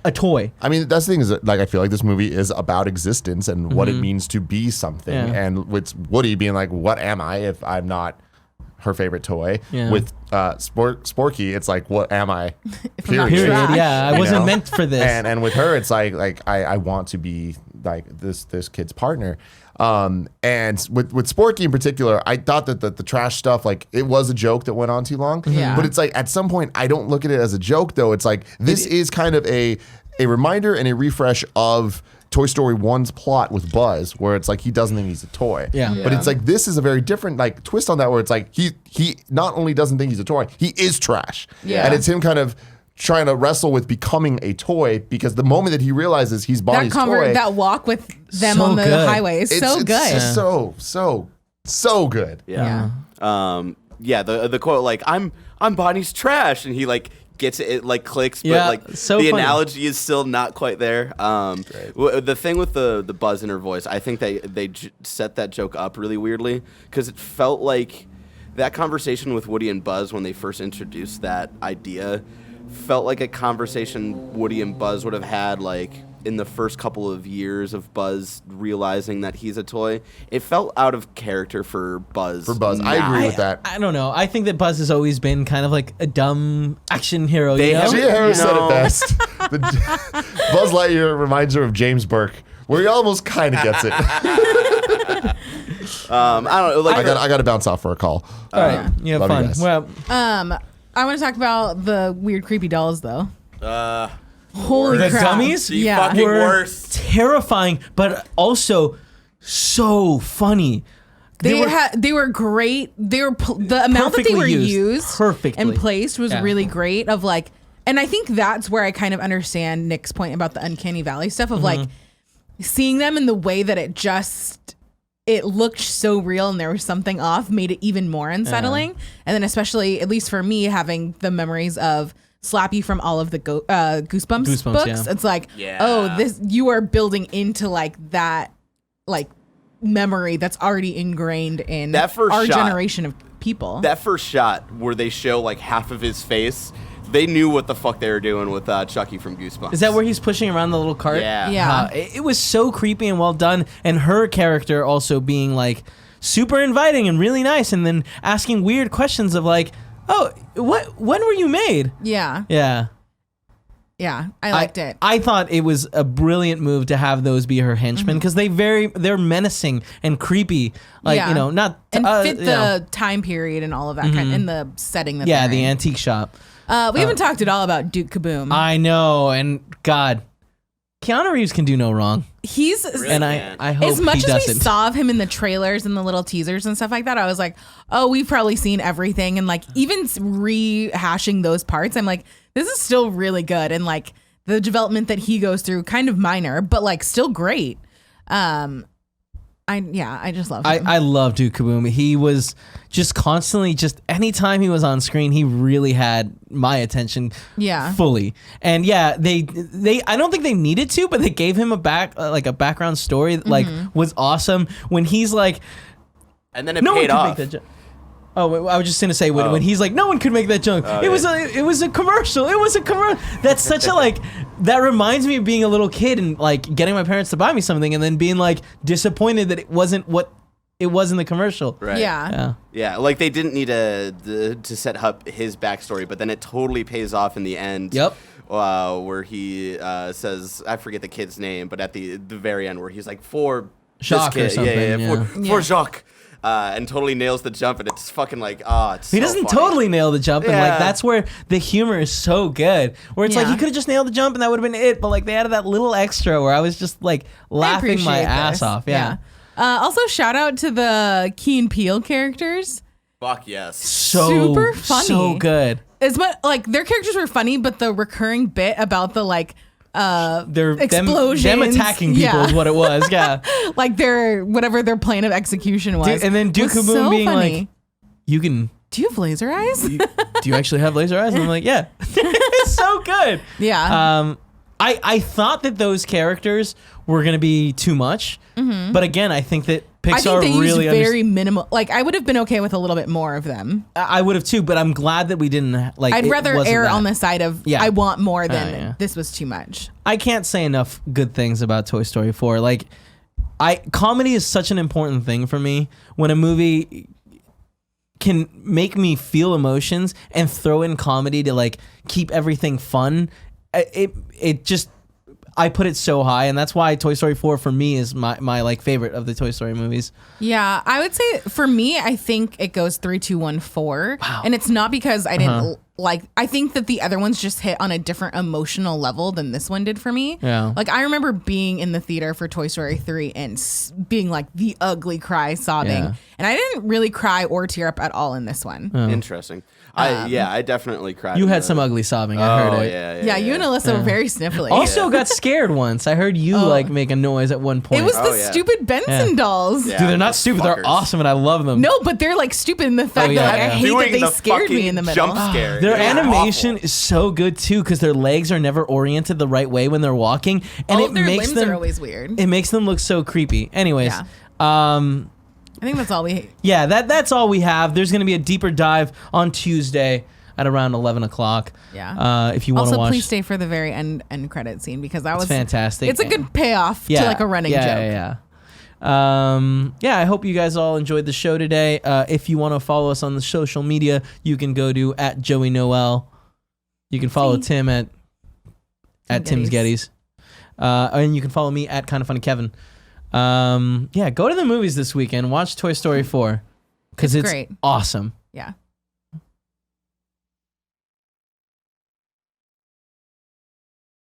a toy. I mean, that's the thing is that, like, I feel like this movie is about existence and what it means to be something. Yeah. And with Woody being like, what am I if I'm not her favorite toy? Yeah. With Sporky, it's like, what am I? not Period. trash. Yeah, I You wasn't know? meant for this. And with her, it's like I want to be like this kid's partner. And with Sporky in particular, I thought that the trash stuff, like, it was a joke that went on too long. Yeah. But it's like, at some point, I don't look at it as a joke, though. It's like, this is kind of a reminder and a refresh of Toy Story 1's plot with Buzz, where it's like he doesn't think he's a toy. Yeah. But it's like, this is a very different like twist on that, where it's like he not only doesn't think he's a toy, he is trash. Yeah. And it's him kind of trying to wrestle with becoming a toy, because the moment that he realizes he's Bonnie's toy, that walk with them So on the good. highway is so good. It's so good. Yeah. The quote, like, I'm Bonnie's trash, and he like gets it, like clicks, but Yeah, like so the funny. analogy is still not quite there. The thing with the Buzz in her voice, I think they set that joke up really weirdly, because it felt like that conversation with Woody and Buzz when they first introduced that idea felt like a conversation Woody and Buzz would have had like in the first couple of years of Buzz realizing that he's a toy. It felt out of character for Buzz. I agree with that. I don't know. I think that Buzz has always been kind of like a dumb action hero. They you know? have- Gia Harris said No. it best. Buzz Lightyear reminds her of James Burke, where he almost kind of gets it. I don't know. Like, I got to bounce off for a call. All right, you have love you fun. guys. Well, I want to talk about the weird, creepy dolls, though. Holy the crap. dummies The fucking were worst. terrifying, but also so funny. They were great. They were the amount that they were perfectly used. used Perfectly. and placed was Yeah. really great. Of like, and I think that's where I kind of understand Nick's point about the uncanny valley stuff of like seeing them in the way that it looked so real and there was something off, made it even more unsettling. And then especially, at least for me, having the memories of Slappy from all of the Goosebumps books, yeah. it's like, Yeah. oh, this, you are building into like that, like memory that's already ingrained in That first our shot- generation of people. that first shot where they show like half of his face, they knew what the fuck they were doing with Chucky from Goosebumps. Is that where he's pushing around the little cart? Yeah. Yeah. It was so creepy and well done, and her character also being like super inviting and really nice, and then asking weird questions of like, "Oh, when were you made?" yeah. Yeah. I liked it. I thought it was a brilliant move to have those be her henchmen, because they're menacing and creepy, like Yeah. not and fit you the know. time period and all of that kind in the setting that Yeah, they're the in. antique shop. We haven't talked at all about Duke Kaboom. I know, and God, Keanu Reeves can do no wrong, He's and I hope as much he as doesn't. we saw of him in the trailers and the little teasers and stuff like that, I was like, oh, we've probably seen everything. And like even rehashing those parts, I'm like, this is still really good. And like the development that he goes through, kind of minor, but like still great. I just love him. I love Duke Kaboom. He was just constantly, just anytime he was on screen, he really had my attention Yeah. fully. And yeah, they I don't think they needed to, but they gave him a background story that like was awesome when he's like, And then it no one paid could off. make that jump. Oh, I was just gonna say when he's like, no one could make that jump. It was a commercial. It was a commercial. That's such a like. That reminds me of being a little kid and like getting my parents to buy me something and then being like disappointed that it wasn't what it was in the commercial. Right. Yeah. Yeah, like they didn't need to set up his backstory, but then it totally pays off in the end. Yep. Where he says, I forget the kid's name, but at the very end where he's like, for Jacques or this kid. something, yeah. For Jacques. And totally nails the jump, and it's fucking like, it's He so doesn't funny. totally nail the jump, and like Yeah. that's where the humor is so good. Where it's like Yeah. he could have just nailed the jump and that would have been it, but like they added that little extra where I was just like laughing my appreciate ass this. off. Yeah. Also, shout out to the Key and Peele characters. Fuck yes. Super funny. So good. As much like their characters were funny, but the recurring bit about the explosions, them attacking people is what it was. Yeah. Like their plan of execution was. And then Dooku Boom being funny. like, "You can." Do you have laser eyes? Do you actually have laser eyes? And I'm like, yeah. It's so good. Yeah. I thought that those characters were gonna be too much, but again, I think that Pixar they really used very minimal. Like I would have been okay with a little bit more of them. I would have too, but I'm glad that we didn't like. I'd rather err on the side of I want more than yeah. this was too much. I can't say enough good things about Toy Story 4. Like, comedy is such an important thing for me. When a movie can make me feel emotions and throw in comedy to like keep everything fun, it just. I put it so high, and that's why Toy Story 4 for me is my like favorite of the Toy Story movies. Yeah, I would say for me, I think it goes 3, 2, 1, 4. Wow. And it's not because I didn't like. I think that the other ones just hit on a different emotional level than this one did for me. Yeah. Like I remember being in the theater for Toy Story 3 and being like the ugly cry, sobbing, and I didn't really cry or tear up at all in this one. Interesting. I definitely cried. You had some ugly sobbing. I heard it. Yeah, you and Alyssa were very sniffly. Also got scared once. I heard you like make a noise at one point. It was the stupid Benson dolls. Yeah, Dude, they're not stupid. fuckers. They're awesome, and I love them. No, but they're like stupid in the fact yeah, that like, yeah. I hate Doing that they the scared me fucking in the middle. Jump scare. Their Yeah, animation awful. is so good too because their legs are never oriented the right way when they're walking, and All it of their makes limbs them are always weird. it makes them look so creepy. Anyways, Yeah. I think that's all we. yeah, that's all we have. There's gonna be a deeper dive on Tuesday at around 11 o'clock. Yeah. If you want to Also, watch. please stay for the very end credit scene because that was fantastic. It's a good payoff to like a running joke. Yeah. I hope you guys all enjoyed the show today. If you want to follow us on the social media, you can go to @JoeyNoel. You can follow Tim at Tim's Gettys. And you can follow me at @KindaFunnyKevin. Go to the movies this weekend. Watch Toy Story 4 because it's great. awesome. Yeah.